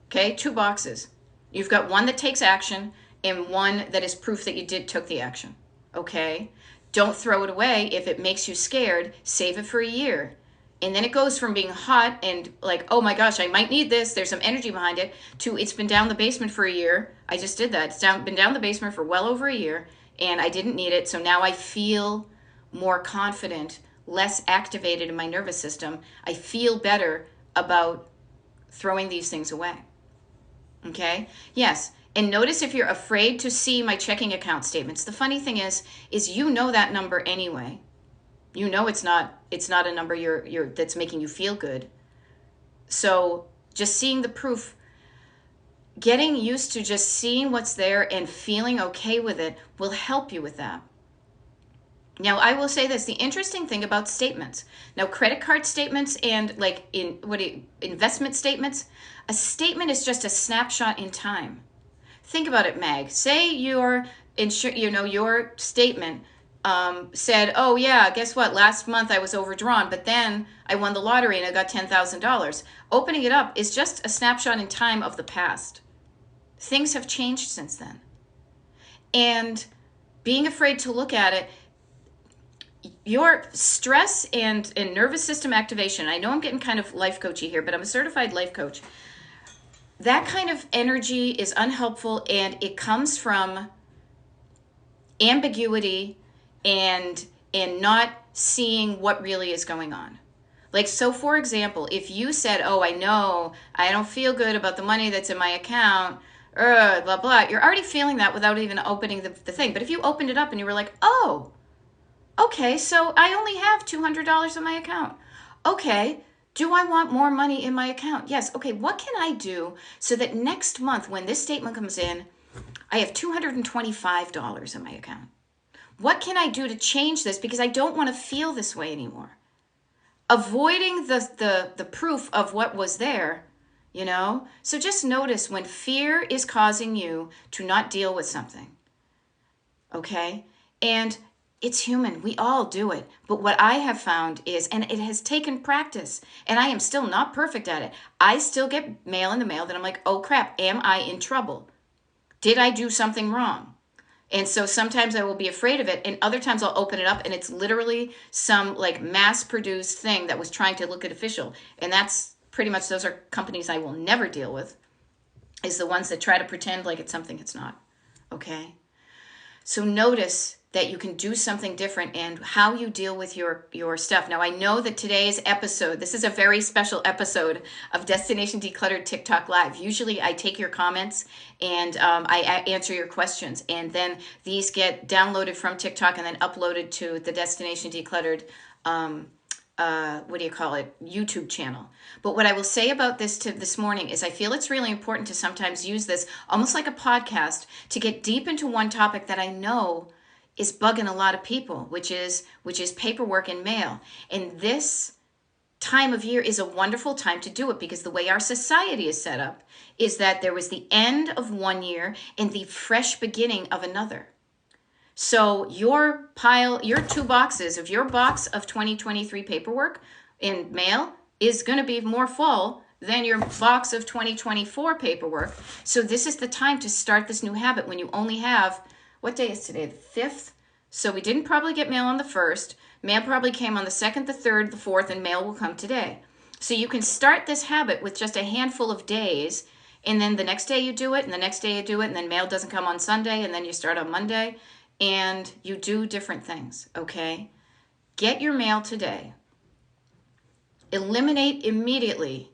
Okay, 2 boxes. You've got one that takes action and one that is proof that you took the action. Okay? Don't throw it away. If it makes you scared, save it for a year. And then it goes from being hot and like, oh my gosh, I might need this, there's some energy behind it, to it's been down the basement for a year. I just did that. It's been down the basement for well over a year, and I didn't need it. So now I feel more confident, less activated in my nervous system. I feel better about throwing these things away. Okay? Yes. And notice if you're afraid to see my checking account statements. The funny thing is you know that number anyway. You know it's not a number that's making you feel good. So just seeing the proof, getting used to just seeing what's there and feeling okay with it will help you with that. Now, I will say this, the interesting thing about statements. Now, credit card statements and investment statements, a statement is just a snapshot in time. Think about it, Mag. Say your statement said, oh yeah, guess what? Last month I was overdrawn, but then I won the lottery and I got $10,000. Opening it up is just a snapshot in time of the past. Things have changed since then. And being afraid to look at it, your stress and nervous system activation, I know I'm getting kind of life coachy here, but I'm a certified life coach. That kind of energy is unhelpful, and it comes from ambiguity and not seeing what really is going on. Like, so for example, if you said, oh, I know, I don't feel good about the money that's in my account, blah, blah, you're already feeling that without even opening the thing. But if you opened it up and you were like, oh, okay, so I only have $200 in my account. Okay, do I want more money in my account? Yes. Okay, what can I do so that next month when this statement comes in, I have $225 in my account? What can I do to change this? Because I don't want to feel this way anymore. Avoiding the proof of what was there, So just notice when fear is causing you to not deal with something. Okay? And it's human. We all do it. But what I have found is, and it has taken practice, and I am still not perfect at it. I still get mail in the mail that I'm like, oh crap, am I in trouble? Did I do something wrong? And so sometimes I will be afraid of it, and other times I'll open it up and it's literally some like mass-produced thing that was trying to look official. And that's pretty much, those are companies I will never deal with, is the ones that try to pretend like it's something it's not. Okay? So notice that you can do something different and how you deal with your stuff. Now, I know that today's episode, this is a very special episode of Destination Decluttered TikTok Live. Usually I take your comments and I answer your questions, and then these get downloaded from TikTok and then uploaded to the Destination Decluttered YouTube channel. But what I will say about this morning is I feel it's really important to sometimes use this almost like a podcast to get deep into one topic that I know is bugging a lot of people, which is paperwork and mail. And this time of year is a wonderful time to do it, because the way our society is set up is that there was the end of one year and the fresh beginning of another. So your pile, your 2 boxes of your box of 2023 paperwork in mail is going to be more full than your box of 2024 paperwork. So this is the time to start this new habit when you only have, what day is today? The 5th? So we didn't probably get mail on the 1st. Mail probably came on the 2nd, the 3rd, the 4th, and mail will come today. So you can start this habit with just a handful of days, and then the next day you do it, and the next day you do it, and then mail doesn't come on Sunday, and then you start on Monday, and you do different things, okay? Get your mail today. Eliminate immediately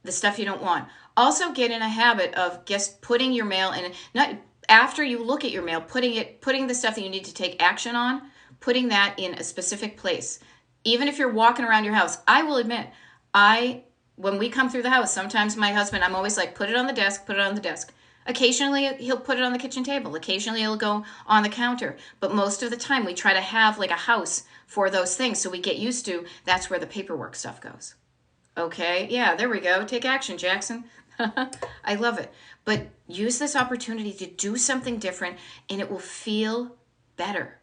the stuff you don't want. Also get in a habit of just putting your mail in, not after you look at your mail, putting the stuff that you need to take action on, putting that in a specific place. Even if you're walking around your house, I will admit, when we come through the house, sometimes my husband, I'm always like, put it on the desk, put it on the desk. Occasionally he'll put it on the kitchen table. Occasionally he'll go on the counter. But most of the time we try to have like a house for those things so we get used to that's where the paperwork stuff goes. Okay, yeah, there we go. Take action, Jackson. I love it. But use this opportunity to do something different and it will feel better.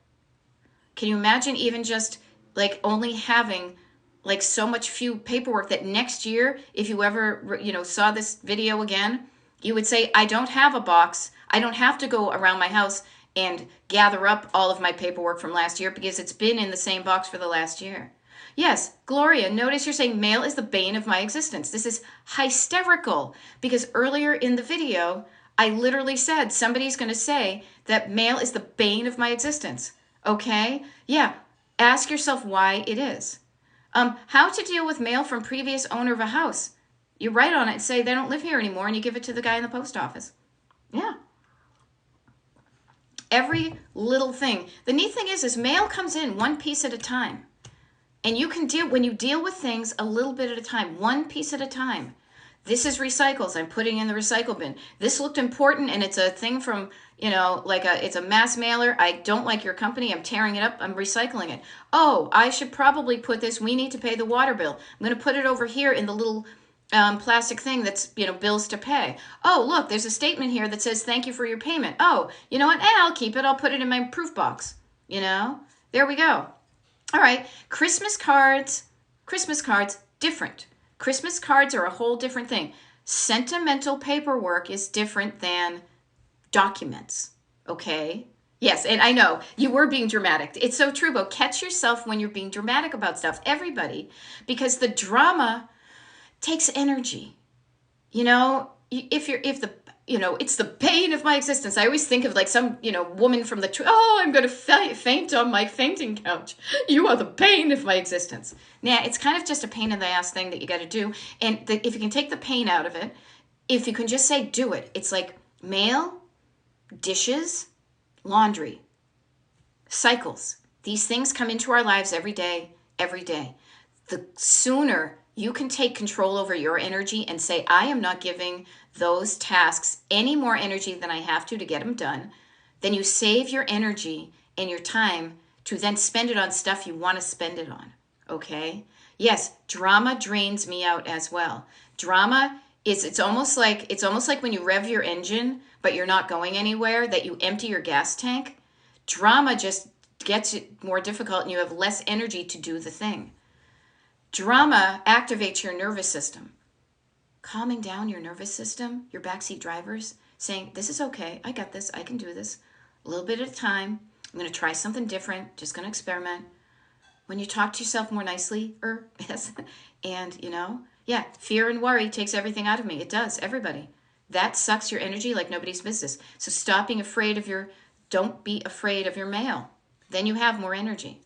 Can you imagine even just like only having like so much few paperwork that next year, if you ever, saw this video again, you would say, I don't have a box. I don't have to go around my house and gather up all of my paperwork from last year because it's been in the same box for the last year. Yes, Gloria, notice you're saying mail is the bane of my existence. This is hysterical because earlier in the video, I literally said somebody's going to say that mail is the bane of my existence. Okay? Yeah, ask yourself why it is. How to deal with mail from previous owner of a house. You write on it and say they don't live here anymore and you give it to the guy in the post office. Yeah. Every little thing. The neat thing is mail comes in one piece at a time. And you can when you deal with things a little bit at a time, one piece at a time. This is recycles. I'm putting in the recycle bin. This looked important and it's a thing from, it's a mass mailer. I don't like your company. I'm tearing it up. I'm recycling it. Oh, I should probably put this. We need to pay the water bill. I'm going to put it over here in the little plastic thing that's, bills to pay. Oh, look, there's a statement here that says, thank you for your payment. Oh, you know what? I'll keep it. I'll put it in my proof box. There we go. All right. Christmas cards, different. Christmas cards are a whole different thing. Sentimental paperwork is different than documents. Okay? Yes, and I know you were being dramatic. It's so true, but catch yourself when you're being dramatic about stuff. Everybody, because the drama takes energy. It's the pain of my existence. I always think of like some, woman from I'm going to faint on my fainting couch. You are the pain of my existence. Now, it's kind of just a pain in the ass thing that you got to do. And if you can take the pain out of it, if you can just say, do it. It's like mail, dishes, laundry, cycles. These things come into our lives every day, every day. The sooner you can take control over your energy and say, I am not giving those tasks any more energy than I have to get them done, then you save your energy and your time to then spend it on stuff you want to spend it on. Okay? Yes, drama drains me out as well. Drama is, it's almost like when you rev your engine, but you're not going anywhere, that you empty your gas tank. Drama just gets it more difficult and you have less energy to do the thing. Drama activates your nervous system. Calming down your nervous system, your backseat drivers, saying, this is okay, I got this, I can do this, a little bit at a time, I'm going to try something different, just going to experiment. When you talk to yourself more nicely, yes, and fear and worry takes everything out of me. It does, everybody. That sucks your energy like nobody's business. So don't be afraid of your mail. Then you have more energy.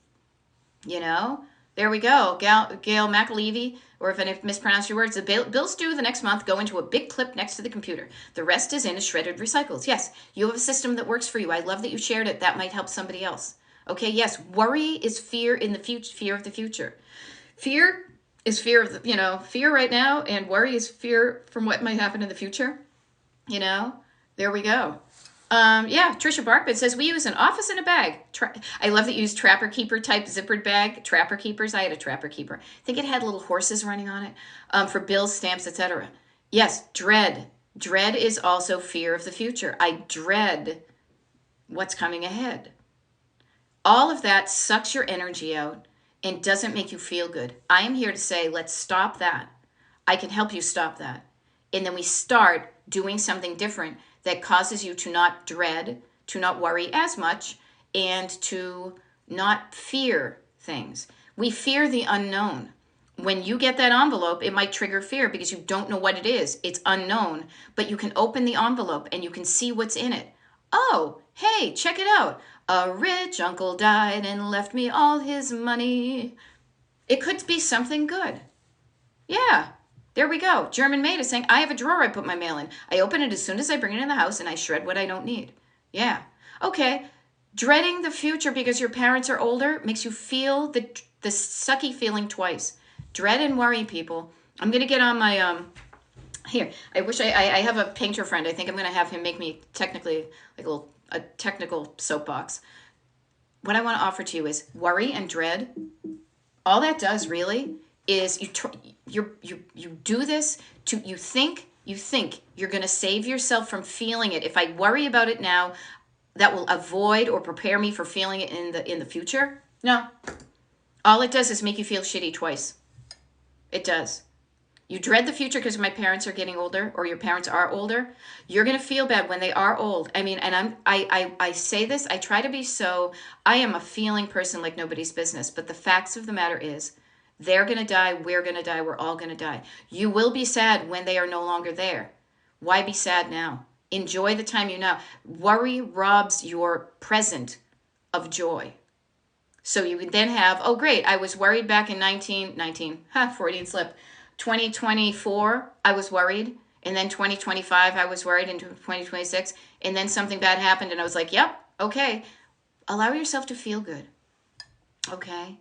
There we go. Gail McAlevey, or if I mispronounce your words, the bills due the next month go into a big clip next to the computer. The rest is in a shredded recycles. Yes, you have a system that works for you. I love that you shared it. That might help somebody else. Okay, yes, worry is fear in the future, fear of the future. Fear is fear of fear right now, and worry is fear from what might happen in the future. There we go. Trisha Barkman says, we use an office and a bag. I love that you use Trapper Keeper type zippered bag. Trapper Keepers. I had a Trapper Keeper. I think it had little horses running on it for bills, stamps, etc. Yes, dread. Dread is also fear of the future. I dread what's coming ahead. All of that sucks your energy out and doesn't make you feel good. I am here to say, let's stop that. I can help you stop that. And then we start doing something different that causes you to not dread, to not worry as much, and to not fear things. We fear the unknown. When you get that envelope, it might trigger fear because you don't know what it is. It's unknown, but you can open the envelope and you can see what's in it. Oh, hey, check it out. A rich uncle died and left me all his money. It could be something good. Yeah, there we go. German maid is saying, I have a drawer I put my mail in. I open it as soon as I bring it in the house and I shred what I don't need. Yeah. Okay. Dreading the future because your parents are older makes you feel the sucky feeling twice. Dread and worry, people. I'm going to get on my, here, I wish I have a painter friend. I think I'm going to have him make me technically like a technical soapbox. What I want to offer to you is worry and dread. All that does really is you do this to, you think you're going to save yourself from feeling it. If I worry about it now, that will avoid or prepare me for feeling it in the future. No. All it does is make you feel shitty twice. It does. You dread the future because my parents are getting older or your parents are older. You're going to feel bad when they are old. I mean, and I say this, I try to be I am a feeling person like nobody's business, but the facts of the matter is they're going to die, we're going to die, we're all going to die. You will be sad when they are no longer there. Why be sad now? Enjoy the time you now. Worry robs your present of joy. So you then have, oh great, I was worried back in Freudian slip, 2024, I was worried. And then 2025, I was worried into 2026. And then something bad happened and I was like, yep, okay. Allow yourself to feel good. Okay.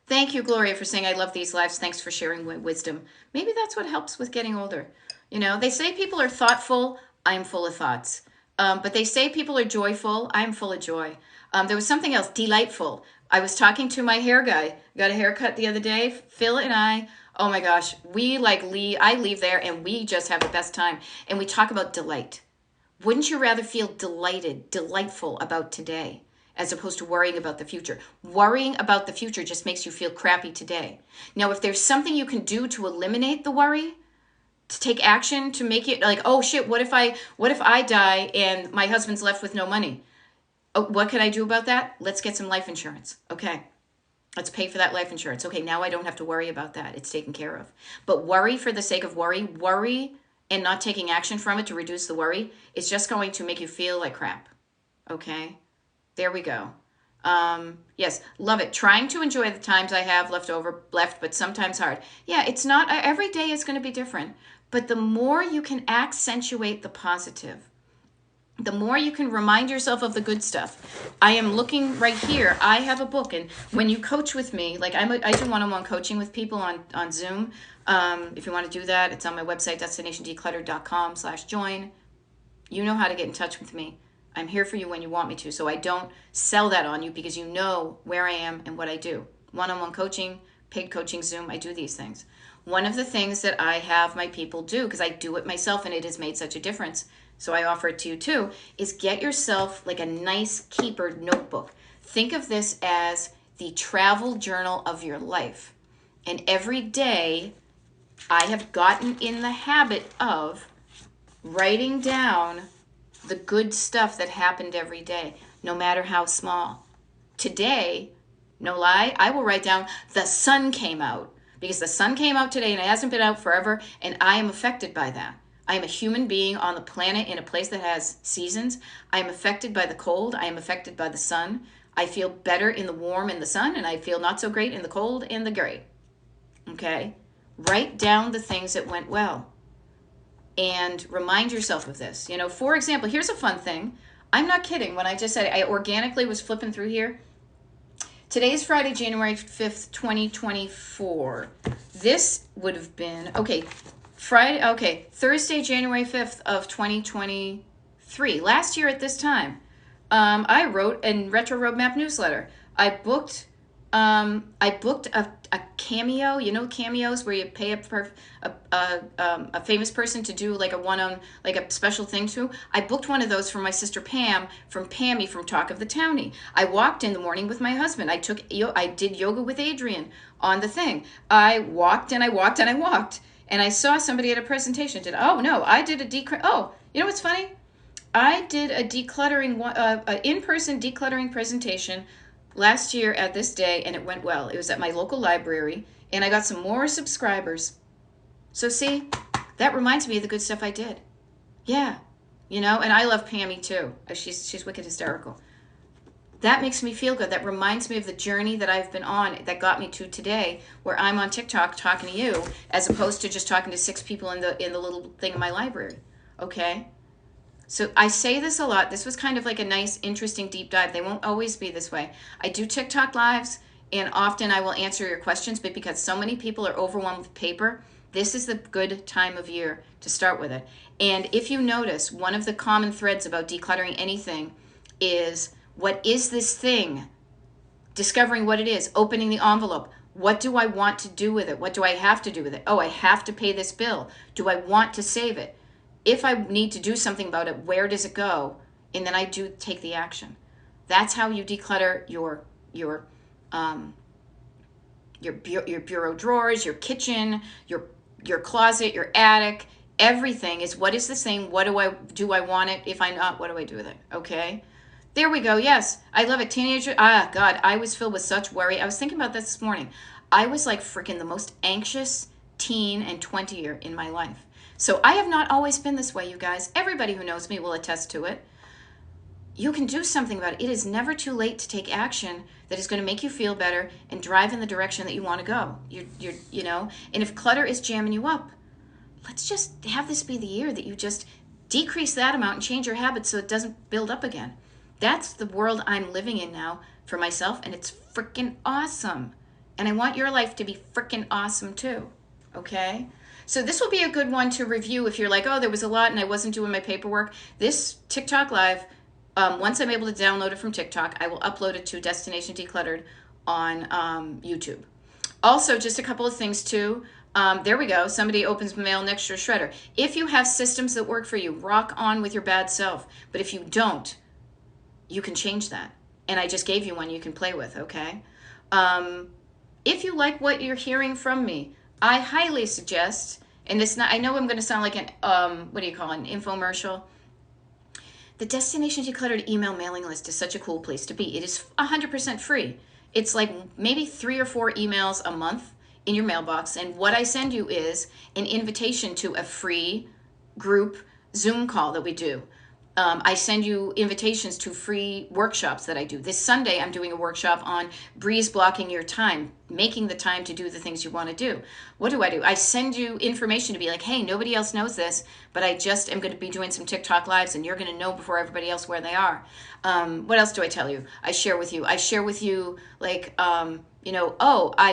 Thank you, Gloria, for saying I love these lives. Thanks for sharing wisdom. Maybe that's what helps with getting older. You know, they say people are thoughtful. I'm full of thoughts. But they say people are joyful. I'm full of joy. There was something else, delightful. I was talking to my hair guy. Got a haircut the other day. Phil and I, oh my gosh, I leave there and we just have the best time. And we talk about delight. Wouldn't you rather feel delightful about today as opposed to worrying about the future? Worrying about the future just makes you feel crappy today. Now, if there's something you can do to eliminate the worry, to take action, to make it like, oh shit, what if I die and my husband's left with no money? Oh, what can I do about that? Let's get some life insurance. Okay. Let's pay for that life insurance. Okay, now I don't have to worry about that. It's taken care of. But worry for the sake of worry and not taking action from it to reduce the worry is just going to make you feel like crap. Okay? There we go. Yes, love it. Trying to enjoy the times I have left, but sometimes hard. Yeah, it's not, every day is going to be different. But the more you can accentuate the positive, the more you can remind yourself of the good stuff. I am looking right here. I have a book, and when you coach with me, like I do one-on-one coaching with people on Zoom. If you want to do that, it's on my website, destinationdeclutter.com/join. You know how to get in touch with me. I'm here for you when you want me to, so I don't sell that on you because you know where I am and what I do. One-on-one coaching, paid coaching, Zoom, I do these things. One of the things that I have my people do, because I do it myself and it has made such a difference, so I offer it to you too, is get yourself like a nice keeper notebook. Think of this as the travel journal of your life. And every day I have gotten in the habit of writing down the good stuff that happened every day, no matter how small. Today, no lie, I will write down the sun came out because the sun came out today and it hasn't been out forever, and I am affected by that. I am a human being on the planet in a place that has seasons. I am affected by the cold. I am affected by the sun. I feel better in the warm and the sun, and I feel not so great in the cold and the gray. Okay? Write down the things that went well and remind yourself of this. You know, for example, here's a fun thing. I'm not kidding when I just said I organically was flipping through here. Today is Friday, January 5th, 2024. This would have been, Thursday, January 5th of 2023. Last year at this time, I wrote a Retro Roadmap newsletter. I booked I booked a cameo. You know cameos where you pay a famous person to do like a like a special thing to. I booked one of those for my sister Pam from Pammy from Talk of the Townie. I walked in the morning with my husband. I did yoga with Adrian on the thing. I walked and I walked and I walked. And I saw somebody at a presentation I did you know what's funny? I did a in-person decluttering presentation last year at this day, and it went well. It was at my local library, and I got some more subscribers. So see, that reminds me of the good stuff I did. Yeah, and I love Pammy too. She's wicked hysterical. That makes me feel good. That reminds me of the journey that I've been on that got me to today, where I'm on TikTok talking to you, as opposed to just talking to 6 people in the little thing in my library. Okay? So I say this a lot. This was kind of like a nice, interesting deep dive. They won't always be this way. I do TikTok lives, and often I will answer your questions, but because so many people are overwhelmed with paper, this is the good time of year to start with it. And if you notice, one of the common threads about decluttering anything is, what is this thing? Discovering what it is, opening the envelope. What do I want to do with it? What do I have to do with it? Oh, I have to pay this bill. Do I want to save it? If I need to do something about it, where does it go? And then I do take the action. That's how you declutter your bureau drawers, your kitchen, your closet, your attic. Everything is, what is this thing? What do I want it? If I'm not, what do I do with it? Okay. There we go. Yes, I love it. Teenager. God, I was filled with such worry. I was thinking about this morning. I was like freaking the most anxious teen and 20-year in my life. So I have not always been this way, you guys. Everybody who knows me will attest to it. You can do something about it. It is never too late to take action that is going to make you feel better and drive in the direction that you want to go. And if clutter is jamming you up, let's just have this be the year that you just decrease that amount and change your habits so it doesn't build up again. That's the world I'm living in now for myself, and it's freaking awesome. And I want your life to be freaking awesome too, okay? So this will be a good one to review if you're like, oh, there was a lot and I wasn't doing my paperwork. This TikTok Live, once I'm able to download it from TikTok, I will upload it to Destination Decluttered on YouTube. Also, just a couple of things too. There we go. Somebody opens mail next to a shredder. If you have systems that work for you, rock on with your bad self. But if you don't, you can change that. And I just gave you one you can play with, okay? If you like what you're hearing from me, I highly suggest, and I know I'm going to sound like an infomercial. The Destination Decluttered email mailing list is such a cool place to be. It is 100% free. It's like maybe 3 or 4 emails a month in your mailbox. And what I send you is an invitation to a free group Zoom call that we do. I send you invitations to free workshops that I do. This Sunday, I'm doing a workshop on breeze blocking your time, making the time to do the things you want to do. What do? I send you information to be like, hey, nobody else knows this, but I just am going to be doing some TikTok lives, and you're going to know before everybody else where they are. What else do I tell you? I share with you like, I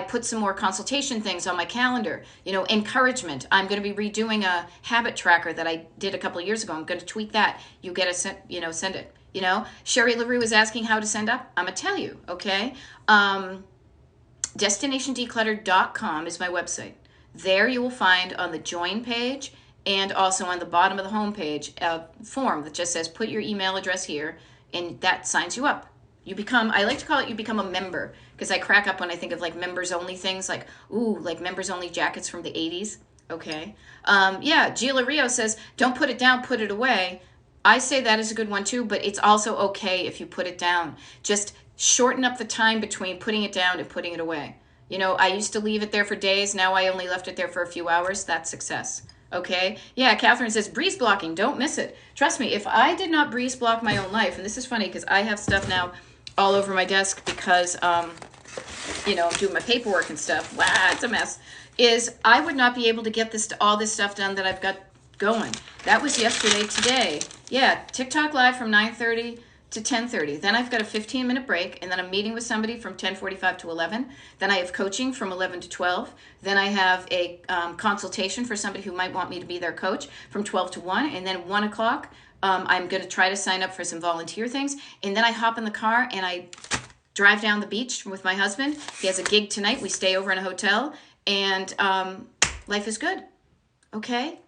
put some more consultation things on my calendar. Encouragement. I'm going to be redoing a habit tracker that I did a couple of years ago. I'm going to tweak that. You get send it. Sherry LaRue was asking how to send up. I'm going to tell you, okay? DestinationDecluttered.com is my website. There you will find on the join page and also on the bottom of the home page a form that just says put your email address here, and that signs you up. I like to call it, you become a member, because I crack up when I think of like members only things, like, ooh, like members only jackets from the 80s. Okay. Gila Rio says, don't put it down, put it away. I say that is a good one too, but it's also okay if you put it down. Just shorten up the time between putting it down and putting it away. I used to leave it there for days. Now I only left it there for a few hours. That's success. Okay. Yeah. Catherine says, breeze blocking, don't miss it. Trust me, if I did not breeze block my own life, and this is funny because I have stuff now all over my desk because, I'm doing my paperwork and stuff. Wow, it's a mess. I would not be able to get all this stuff done that I've got going. That was yesterday. Today, yeah, TikTok Live from 9:30 to 10:30. Then I've got a 15-minute break, and then I'm meeting with somebody from 10:45 to 11. Then I have coaching from 11 to 12. Then I have a consultation for somebody who might want me to be their coach from 12 to 1. And then 1 o'clock, I'm going to try to sign up for some volunteer things. And then I hop in the car and I drive down the beach with my husband. He has a gig tonight. We stay over in a hotel, and life is good. Okay?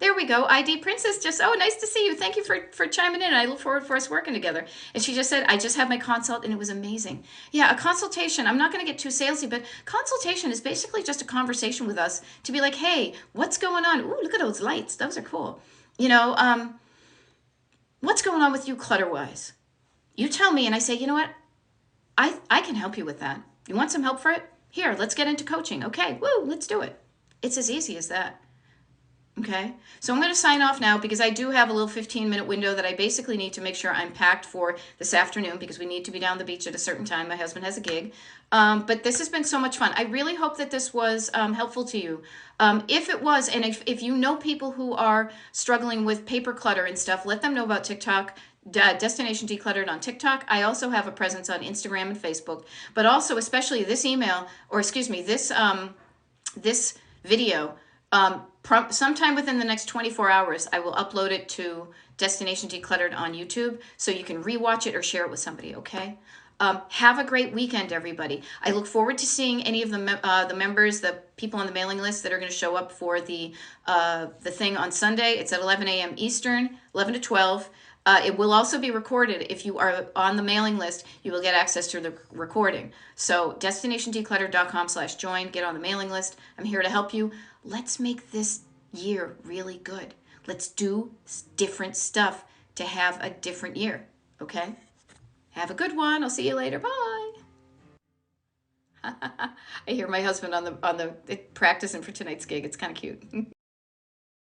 There we go. ID Princess just, oh, nice to see you. Thank you for chiming in. I look forward for us working together. And she just said, I just had my consult and it was amazing. Yeah, a consultation. I'm not going to get too salesy, but consultation is basically just a conversation with us to be like, hey, what's going on? Ooh, look at those lights. Those are cool. You know, what's going on with you clutter-wise? You tell me, and I say, you know what? I can help you with that. You want some help for it? Here, let's get into coaching. Okay, woo, let's do it. It's as easy as that. Okay, so I'm going to sign off now because I do have a little 15-minute window that I basically need to make sure I'm packed for this afternoon because we need to be down the beach at a certain time. My husband has a gig. But this has been so much fun. I really hope that this was helpful to you. If it was, and if you know people who are struggling with paper clutter and stuff, let them know about TikTok. Destination Decluttered on TikTok. I also have a presence on Instagram and Facebook, but also especially this email, or excuse me, this video. Sometime within the next 24 hours, I will upload it to Destination Decluttered on YouTube so you can rewatch it or share it with somebody, okay? Have a great weekend, everybody. I look forward to seeing any of the members, the people on the mailing list that are going to show up for the thing on Sunday. It's at 11 a.m. Eastern, 11 to 12. It will also be recorded. If you are on the mailing list, you will get access to the recording. So destinationdecluttered.com/join, get on the mailing list. I'm here to help you. Let's make this year really good. Let's do different stuff to have a different year, okay? Have a good one. I'll see you later. Bye. I hear my husband on the practicing for tonight's gig. It's kind of cute.